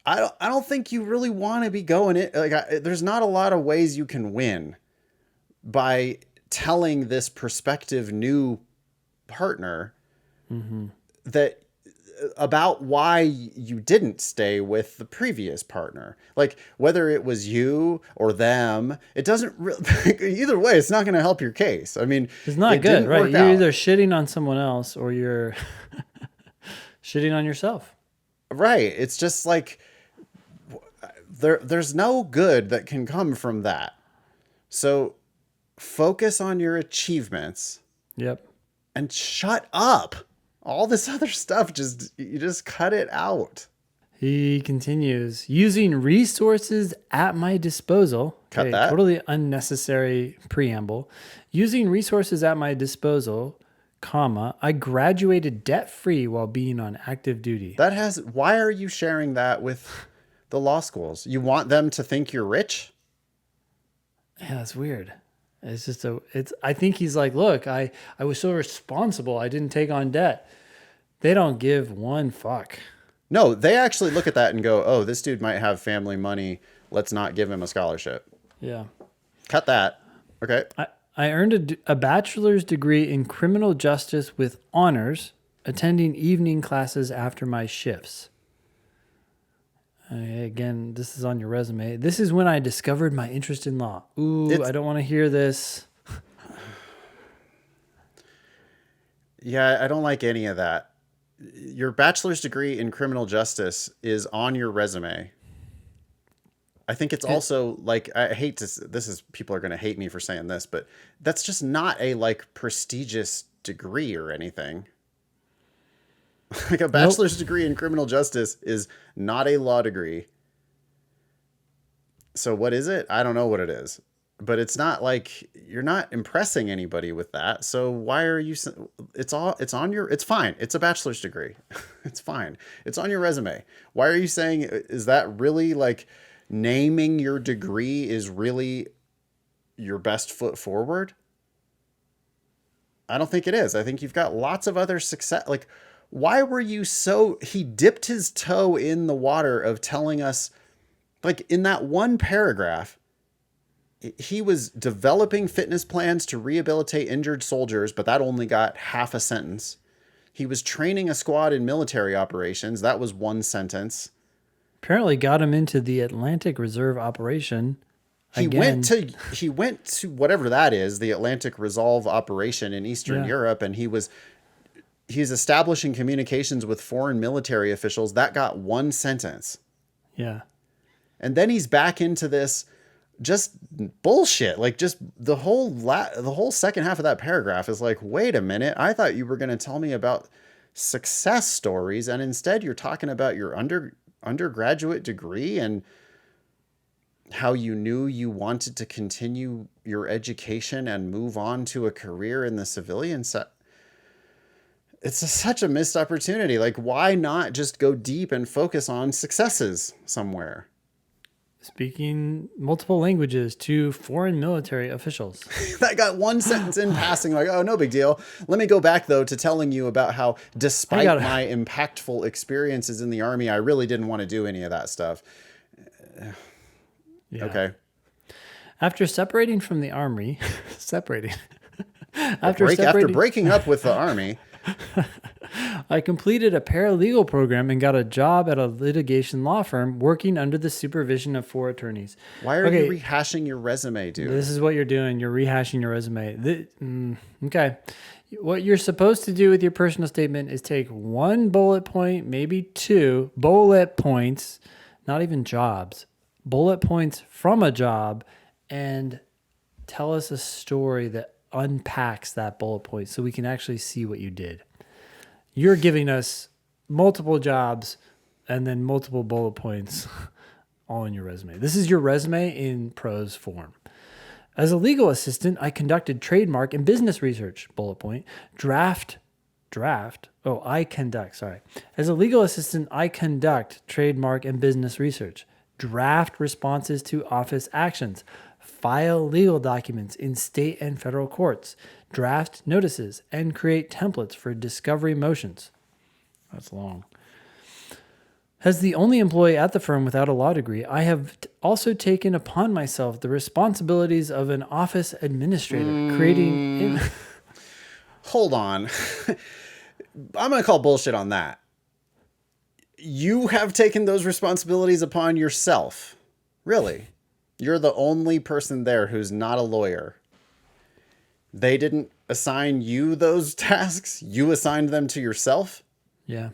I don't think you really want to be going it. Like, there's not a lot of ways you can win by telling this prospective new partner that about why you didn't stay with the previous partner. Like, whether it was you or them, it doesn't really, either way, it's not going to help your case. I mean, it's not good, right? You're either shitting on someone else or you're shitting on yourself. Right. It's just like, there's no good that can come from that. So focus on your achievements. Yep. And shut up. All this other stuff, you just cut it out. He continues, using resources at my disposal. Cut that. Totally unnecessary preamble. Using resources at my disposal, comma, I graduated debt-free while being on active duty. Why are you sharing that with the law schools? You want them to think you're rich? Yeah, that's weird. It's just I think he's like, look, I was so responsible. I didn't take on debt. They don't give one fuck. No, they actually look at that and go, oh, this dude might have family money. Let's not give him a scholarship. Yeah. Cut that. Okay. I earned a bachelor's degree in criminal justice with honors, attending evening classes after my shifts. Again, this is on your resume. This is when I discovered my interest in law. Ooh, I don't want to hear this. Yeah, I don't like any of that. Your bachelor's degree in criminal justice is on your resume. I think it's also like, people are going to hate me for saying this, but that's just not a like prestigious degree or anything. Like, a bachelor's degree in criminal justice is not a law degree. So what is it? I don't know what it is, but it's not like, you're not impressing anybody with that. So why are you, it's fine. It's a bachelor's degree. It's fine. It's on your resume. Why are you saying, is that really like naming your degree is really your best foot forward? I don't think it is. I think you've got lots of other success. Like, why were you he dipped his toe in the water of telling us, like, in that one paragraph, he was developing fitness plans to rehabilitate injured soldiers, but that only got half a sentence. He was training a squad in military operations. That was one sentence. Apparently got him into the Atlantic Reserve operation. He went to whatever that is, the Atlantic Resolve operation in Eastern Europe, and he's establishing communications with foreign military officials. That got one sentence. Yeah. And then he's back into this just bullshit. Like, just the whole second half of that paragraph is like, wait a minute. I thought you were going to tell me about success stories, and instead you're talking about your undergraduate degree and how you knew you wanted to continue your education and move on to a career in the civilian set. Such a missed opportunity. Like, why not just go deep and focus on successes somewhere? Speaking multiple languages to foreign military officials. That got one sentence in passing, like, oh, no big deal. Let me go back, though, to telling you about how, despite my impactful experiences in the Army, I really didn't want to do any of that stuff. Yeah. Okay. After separating from the Army, After breaking up with the Army, I completed a paralegal program and got a job at a litigation law firm working under the supervision of 4 attorneys. Why are you rehashing your resume, dude? This is what you're doing. You're rehashing your resume. Okay. What you're supposed to do with your personal statement is take 1 bullet point, maybe 2 bullet points, not even jobs, bullet points from a job, and tell us a story that unpacks that bullet point so we can actually see what you did. You're giving us multiple jobs and then multiple bullet points all in your resume. This is your resume in prose form. As a legal assistant, I conducted trademark and business research, bullet point, I conduct, sorry. As a legal assistant, I conduct trademark and business research, draft responses to office actions, file legal documents in state and federal courts, draft notices, and create templates for discovery motions. That's long. As the only employee at the firm without a law degree, I have also taken upon myself the responsibilities of an office administrator, creating... Hold on. I'm going to call bullshit on that. You have taken those responsibilities upon yourself. Really? You're the only person there who's not a lawyer. They didn't assign you those tasks? You assigned them to yourself? Yeah.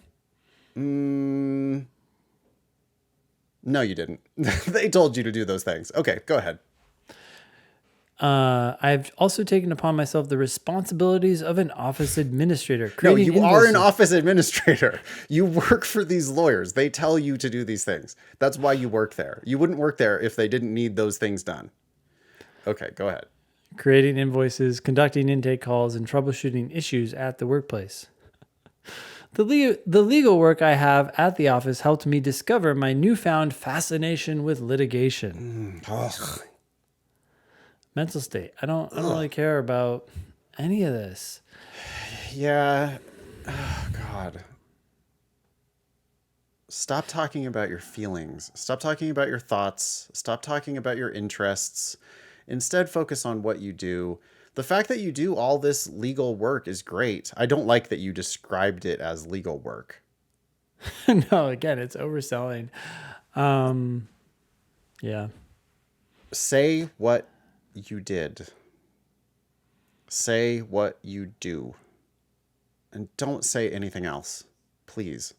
No, you didn't. They told you to do those things. Okay, go ahead. I've also taken upon myself the responsibilities of an office administrator. No, you are an office administrator. You work for these lawyers. They tell you to do these things. That's why you work there. You wouldn't work there if they didn't need those things done. Okay, go ahead. Creating invoices, conducting intake calls, and troubleshooting issues at the workplace. The legal work I have at the office helped me discover my newfound fascination with litigation. Mental state. I don't really care about any of this. Yeah. Oh, God. Stop talking about your feelings. Stop talking about your thoughts. Stop talking about your interests. Instead, focus on what you do. The fact that you do all this legal work is great. I don't like that you described it as legal work. No, again, it's overselling. Yeah. Say what you did. Say what you do. And don't say anything else. Please.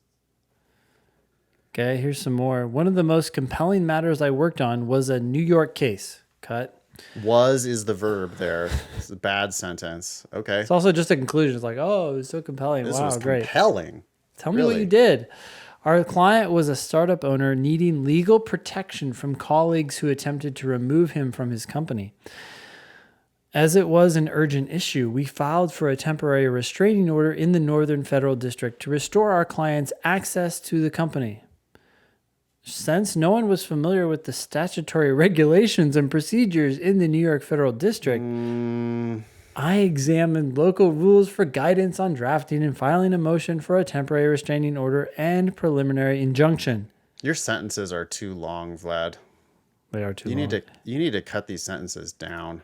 Okay, here's some more. One of the most compelling matters I worked on was a New York case. Cut. Was is the verb there. It's a bad sentence. Okay. It's also just a conclusion. It's like, oh, it was so compelling. This wow, was great. compelling. Tell me what you did. Our client was a startup owner needing legal protection from colleagues who attempted to remove him from his company. As it was an urgent issue, we filed for a temporary restraining order in the Northern Federal District to restore our client's access to the company. Since no one was familiar with the statutory regulations and procedures in the New York Federal District, I examined local rules for guidance on drafting and filing a motion for a temporary restraining order and preliminary injunction. Your sentences are too long, Vlad. They are too long. You need to cut these sentences down.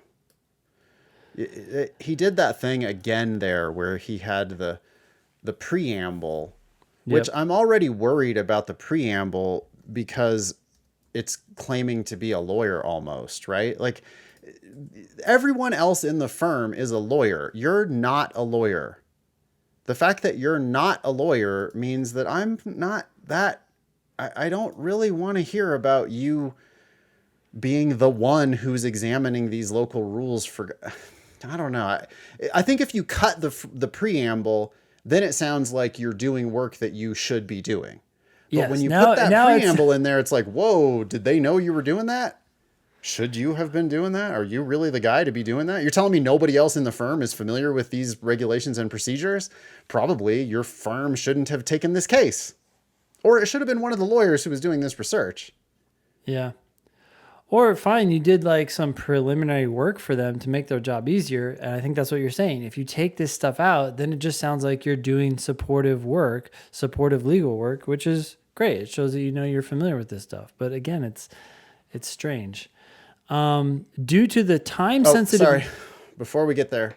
He did that thing again there where he had the preamble, which I'm already worried about the preamble because it's claiming to be a lawyer almost, right? Like everyone else in the firm is a lawyer. You're not a lawyer. The fact that you're not a lawyer means that I'm not that. I don't really want to hear about you being the one who's examining these local rules for, I don't know. I think if you cut the preamble, then it sounds like you're doing work that you should be doing. But when Yes. you Now, put that now it's preamble in there, it's like, whoa, did they know you were doing that? Should you have been doing that? Are you really the guy to be doing that? You're telling me nobody else in the firm is familiar with these regulations and procedures? Probably your firm shouldn't have taken this case. Or it should have been one of the lawyers who was doing this research. yeah. Or fine, you did like some preliminary work for them to make their job easier. And I think that's what you're saying. If you take this stuff out, then it just sounds like you're doing supportive work, supportive legal work, which is great. It shows that you know you're familiar with this stuff. But again, it's strange. Due to the time sensitive. Sorry. Before we get there,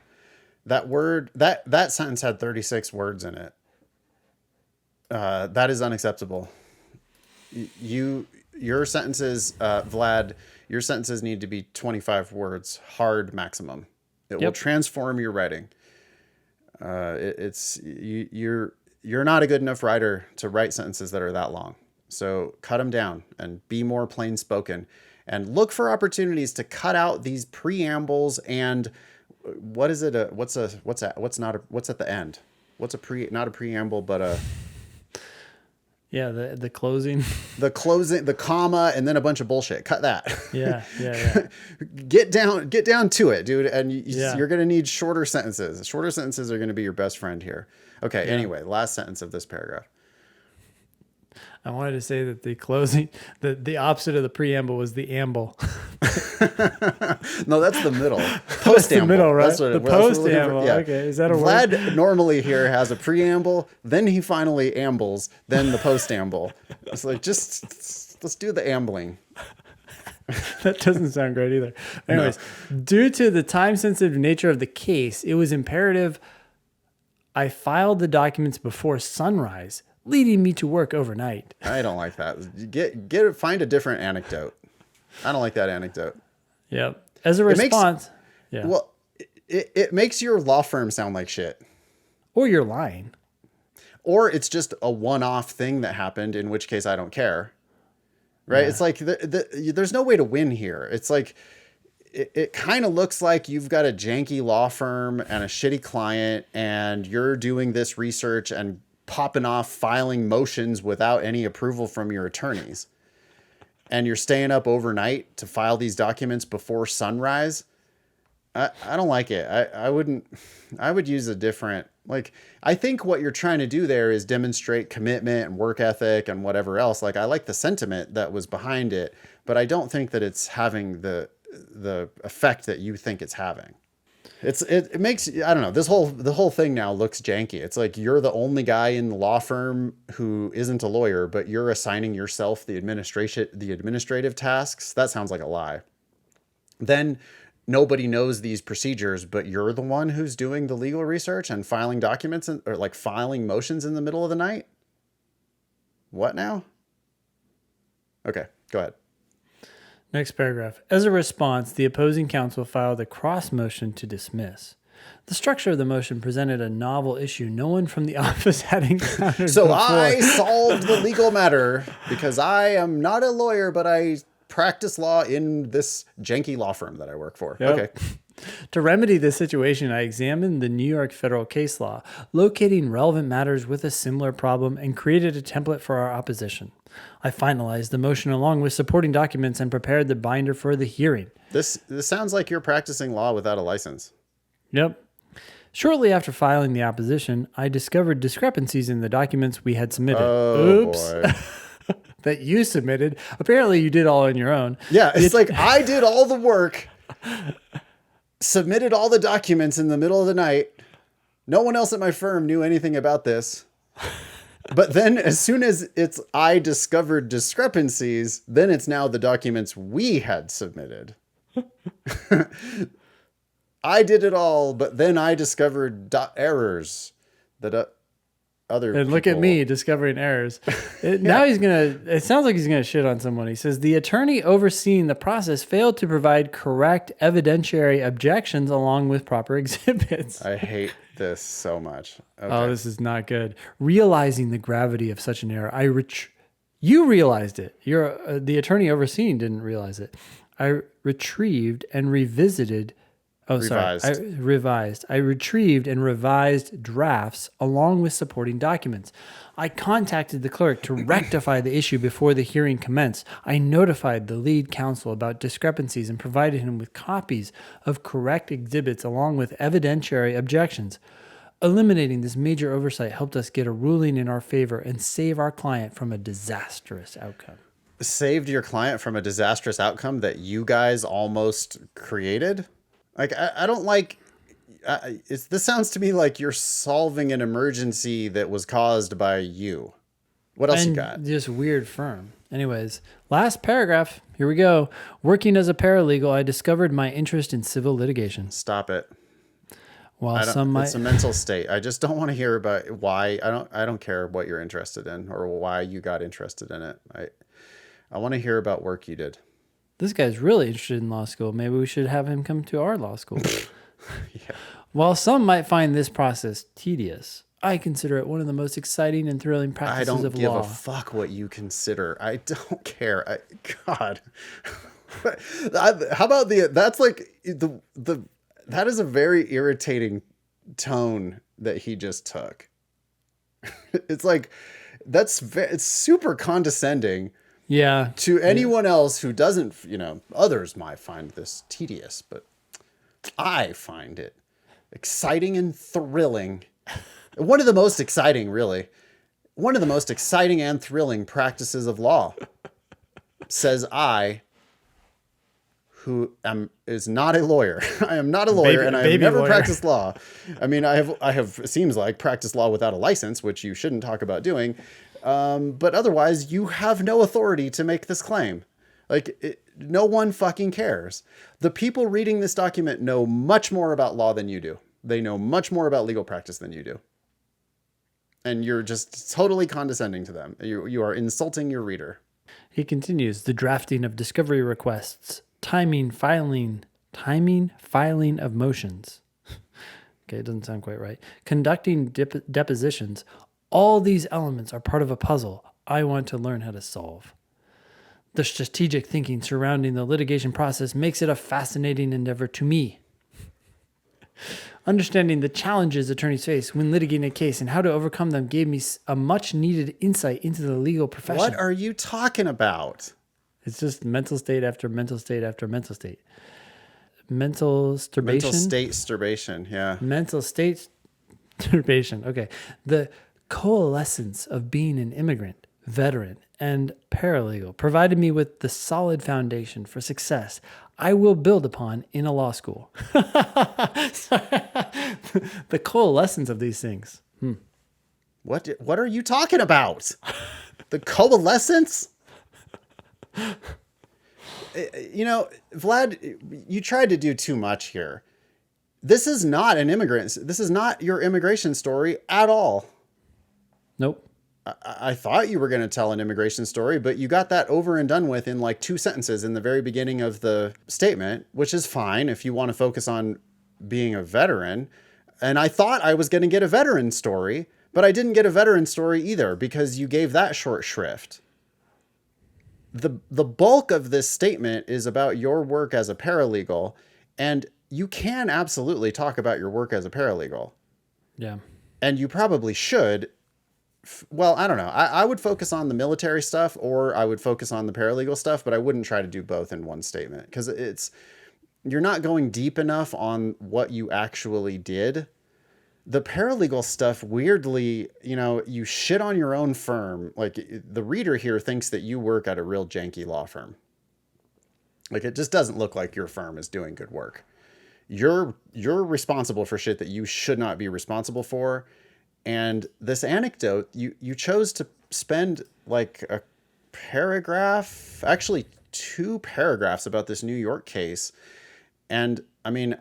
that sentence had 36 words in it. That is unacceptable. Your sentences, Vlad, your sentences need to be 25 words, hard maximum. It will transform your writing. You're not a good enough writer to write sentences that are that long. So cut them down and be more plain spoken, and look for opportunities to cut out these preambles and what's at the end? What's not a preamble, but a Yeah, the closing. the closing, the comma, and then a bunch of bullshit. Cut that. Yeah. Get down to it, dude. And Yeah. you're going to need shorter sentences. Shorter sentences are going to be your best friend here. Okay. Anyway, last sentence of this paragraph. I wanted to say that the closing, the opposite of the preamble was the amble. No, that's the middle. That's the middle, right? That's what The that's what we're looking for. post-amble. Yeah. Okay, is that a word? Vlad normally here has a preamble, then he finally ambles, then the post-amble. It's like, just let's do the ambling. That doesn't sound great either. Anyways, due to the time-sensitive nature of the case, it was imperative I filed the documents before sunrise, leading me to work overnight. I don't like that. Find a different anecdote. I don't like that anecdote. Yep. As a response, Well, it makes your law firm sound like shit. or you're lying. Or it's just a one-off thing that happened, in which case I don't care. Right? Yeah. It's like there's no way to win here. It's like it kind of looks like you've got a janky law firm and a shitty client, and you're doing this research and popping off filing motions without any approval from your attorneys. And you're staying up overnight to file these documents before sunrise. I don't like it. I would use a different, like, I think what you're trying to do there is demonstrate commitment and work ethic and whatever else. Like, I like the sentiment that was behind it, but I don't think that it's having the effect that you think it's having. It makes, I don't know, the whole thing now looks janky. It's like you're the only guy in the law firm who isn't a lawyer, but you're assigning yourself the administrative tasks. That sounds like a lie. Then nobody knows these procedures, but you're the one who's doing the legal research and filing documents or like filing motions in the middle of the night. What now? Okay, go ahead. Next paragraph. As a response, the opposing counsel filed a cross motion to dismiss. The structure of the motion presented a novel issue no one from the office had encountered So before. I solved the legal matter because I am not a lawyer, but I practice law in this janky law firm that I work for. Yep. Okay. To remedy this situation, I examined the New York federal case law, locating relevant matters with a similar problem, and created a template for our opposition. I finalized the motion along with supporting documents and prepared the binder for the hearing. This sounds like you're practicing law without a license. Yep. Shortly after filing the opposition, I discovered discrepancies in the documents we had submitted. Oh, Oops. boy. That you submitted. Apparently you did all on your own. Yeah, it's like I did all the work, submitted all the documents in the middle of the night. No one else at my firm knew anything about this. But then as soon as I discovered discrepancies, then it's now the documents we had submitted. I did it all, but then I discovered errors that other And look at people- me discovering errors. Now it sounds like he's going to shit on someone. He says, the attorney overseeing the process failed to provide correct evidentiary objections along with proper exhibits. I hate this so much. Okay. Oh, this is not good. Realizing the gravity of such an error, you realized it. The attorney overseeing didn't realize it. I retrieved and revisited Oh, sorry. Revised. I retrieved and revised drafts along with supporting documents. I contacted the clerk to rectify the issue before the hearing commenced. I notified the lead counsel about discrepancies and provided him with copies of correct exhibits along with evidentiary objections. Eliminating this major oversight helped us get a ruling in our favor and save our client from a disastrous outcome. Saved your client from a disastrous outcome that you guys almost created? Like, I don't like... this sounds to me like you're solving an emergency that was caused by you. What else you got? Just weird firm. Anyways, last paragraph. Here we go. Working as a paralegal, I discovered my interest in civil litigation. Stop it. While some might... It's a mental state. I just don't want to hear about why. I don't care what you're interested in or why you got interested in it. I want to hear about work you did. This guy's really interested in law school. Maybe we should have him come to our law school. Yeah. While some might find this process tedious, I consider it one of the most exciting and thrilling practices of law. I don't give a fuck what you consider. I don't care. God. How about that's like that is a very irritating tone that he just took. It's like, it's super condescending. Yeah. To anyone else who doesn't, others might find this tedious, but I find it exciting and thrilling. One of the most exciting, really. One of the most exciting and thrilling practices of law, says I, who is not a lawyer. I am not a lawyer, and I have never practiced law. I mean, I have, it seems like, practiced law without a license, which you shouldn't talk about doing. But otherwise, you have no authority to make this claim. Like, no one fucking cares. The people reading this document know much more about law than you do. They know much more about legal practice than you do. And you're just totally condescending to them. You are insulting your reader. He continues, the drafting of discovery requests, timing, filing of motions. Okay, it doesn't sound quite right. Conducting depositions. All these elements are part of a puzzle I want to learn how to solve. The strategic thinking surrounding the litigation process makes it a fascinating endeavor to me. Understanding the challenges attorneys face when litigating a case and how to overcome them gave me a much needed insight into the legal profession. What are you talking about? It's just mental state after mental state after mental state. Mental sturbation? Mental state sturbation, yeah. Mental state sturbation, okay. The coalescence of being an immigrant, veteran, and paralegal provided me with the solid foundation for success I will build upon in a law school. The coalescence of these things. What are you talking about? The coalescence? Vlad, you tried to do too much here. This is not an immigrant. This is not your immigration story at all. Nope. I thought you were going to tell an immigration story, but you got that over and done with in like 2 sentences in the very beginning of the statement, which is fine if you want to focus on being a veteran. And I thought I was going to get a veteran story, but I didn't get a veteran story either because you gave that short shrift. The bulk of this statement is about your work as a paralegal, and you can absolutely talk about your work as a paralegal. Yeah. And you probably should. Well, I don't know. I would focus on the military stuff or I would focus on the paralegal stuff, but I wouldn't try to do both in one statement because you're not going deep enough on what you actually did. The paralegal stuff, weirdly, you shit on your own firm. Like the reader here thinks that you work at a real janky law firm. Like it just doesn't look like your firm is doing good work. You're responsible for shit that you should not be responsible for. And this anecdote, you chose to spend like a paragraph, actually 2 paragraphs about this New York case. And I mean,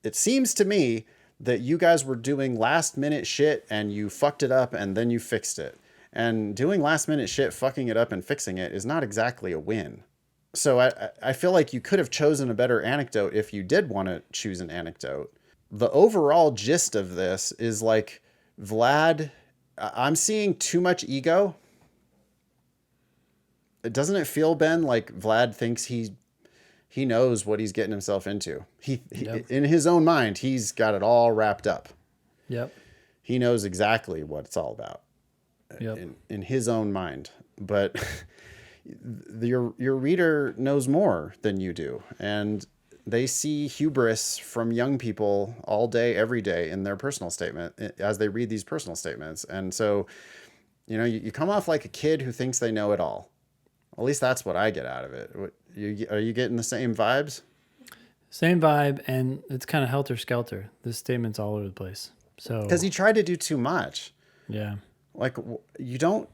it seems to me that you guys were doing last minute shit and you fucked it up and then you fixed it. And doing last minute shit, fucking it up and fixing it is not exactly a win. So I feel like you could have chosen a better anecdote if you did want to choose an anecdote. The overall gist of this is like, Vlad, I'm seeing too much ego. Doesn't it feel, Ben, like Vlad thinks he He knows what he's getting himself into. He Yep. in his own mind, he's got it all wrapped up. Yep. He knows exactly what it's all about Yep. in his own mind. But your reader knows more than you do, and they see hubris from young people all day, every day in their personal statement as they read these personal statements. And so, you come off like a kid who thinks they know it all. At least that's what I get out of it. Are you getting the same vibes? Same vibe, and it's kind of helter skelter. This statement's all over the place. So Because he tried to do too much. yeah, Like you're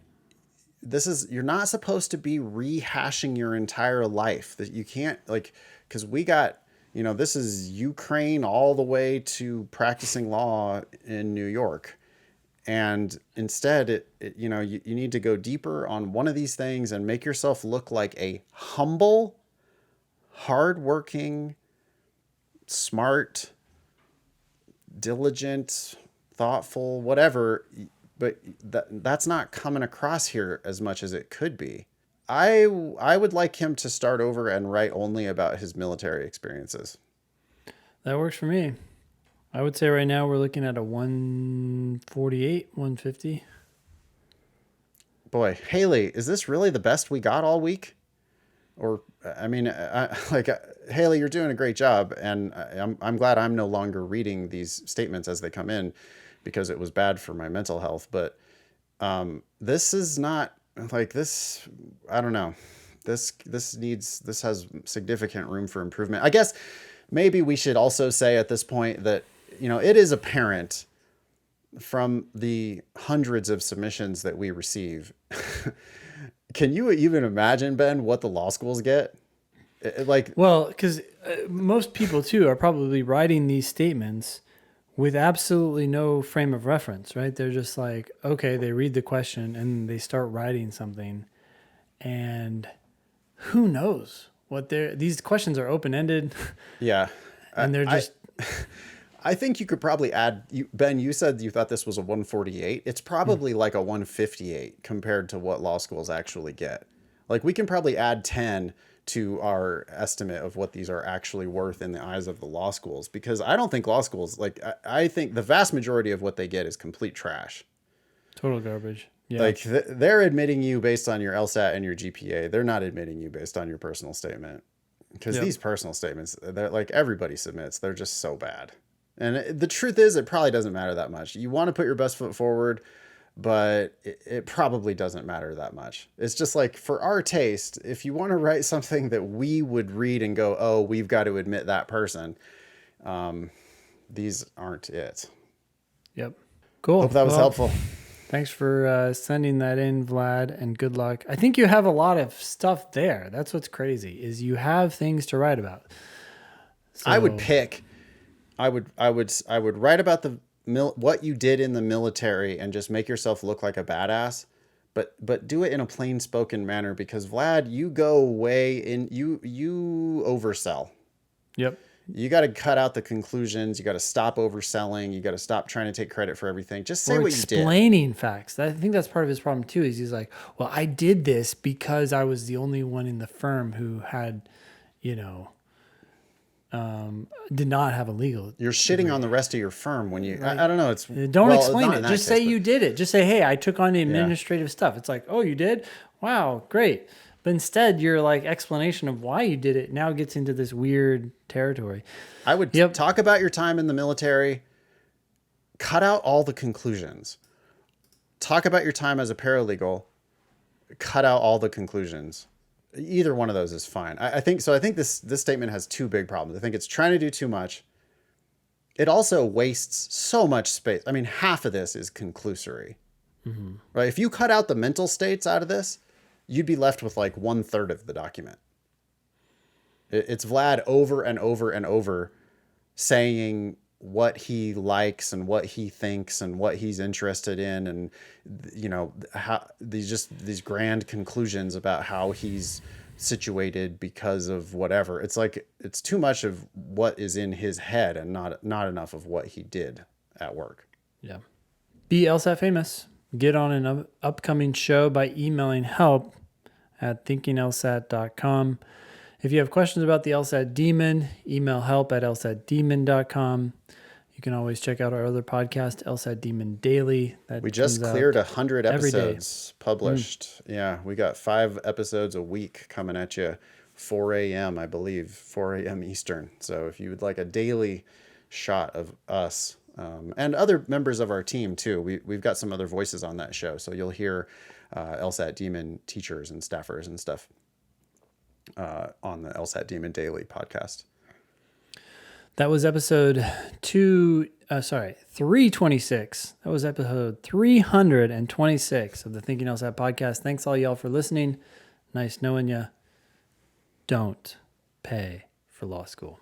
not supposed to be rehashing your entire life. That you can't, because we got, this is Ukraine all the way to practicing law in New York. And instead, you need to go deeper on one of these things and make yourself look like a humble, hardworking, smart, diligent, thoughtful, whatever. But that's not coming across here as much as it could be. I would like him to start over and write only about his military experiences. that works for me. I would say right now we're looking at a 148, 150. Boy, Haley, is this really the best we got all week? Or, I mean, Haley, you're doing a great job, and I'm glad I'm no longer reading these statements as they come in, because it was bad for my mental health. But this is not like this. I don't know. This has significant room for improvement. I guess maybe we should also say at this point that, it is apparent from the hundreds of submissions that we receive. Can you even imagine, Ben, what the law schools get? Well, because most people too are probably writing these statements with absolutely no frame of reference, right? They're just like, okay, they read the question and they start writing something, and who knows what these questions are open-ended. Yeah. And they're just, I think you could probably add, Ben, you said you thought this was a 148. It's probably like a 158 compared to what law schools actually get. Like, we can probably add 10 to our estimate of what these are actually worth in the eyes of the law schools, because I don't think law schools, I think the vast majority of what they get is complete trash. total garbage. Yeah. Like, they're admitting you based on your LSAT and your GPA. They're not admitting you based on your personal statement, because these personal statements, they're like, everybody submits. They're just so bad. And the truth is, it probably doesn't matter that much. You want to put your best foot forward, but it probably doesn't matter that much. It's just like, for our taste, if you want to write something that we would read and go, oh, we've got to admit that person, these aren't it. Yep. Cool. Hope that was helpful. Thanks for sending that in, Vlad, and good luck. I think you have a lot of stuff there. That's what's crazy, is you have things to write about. So, I would write about what you did in the military and just make yourself look like a badass, but do it in a plain spoken manner, because Vlad, you go way in, you oversell. Yep. You got to cut out the conclusions. You got to stop overselling. You got to stop trying to take credit for everything. Just say what you did. Explaining facts. I think that's part of his problem too, is he's like, well, I did this because I was the only one in the firm who had, did not have a legal. You're shitting on the rest of your firm when you, I don't know. Don't explain it. Just say you did it. Just say, hey, I took on the administrative stuff. It's like, oh, you did? Wow, great. But instead, your explanation of why you did it now gets into this weird territory. I would talk about your time in the military. Cut out all the conclusions. Talk about your time as a paralegal. Cut out all the conclusions. Either one of those is fine. I think this statement has two big problems. I think it's trying to do too much. It also wastes so much space. I mean, half of this is conclusory. Mm-hmm. Right? If you cut out the mental states out of this, you'd be left with 1/3 of the document. It's Vlad over and over and over saying what he likes and what he thinks and what he's interested in, and how these grand conclusions about how he's situated because of whatever. It's like, it's too much of what is in his head and not enough of what he did at work. Yeah. Be LSAT famous. Get on an upcoming show by emailing help@thinkinglsat.com. If you have questions about the LSAT Demon, email help@lsatdemon.com. You can always check out our other podcast, LSAT Demon Daily. That We just comes out cleared 100 every day. episodes published. Yeah, we got 5 episodes a week coming at you, 4 a.m., I believe, 4 a.m. Eastern. So if you would like a daily shot of us and other members of our team too, we've got some other voices on that show. So you'll hear LSAT Demon teachers and staffers and stuff on the LSAT Demon Daily podcast. That was episode 326. That was episode 326 of the Thinking LSAT podcast. Thanks all y'all for listening. Nice knowing you. Don't pay for law school.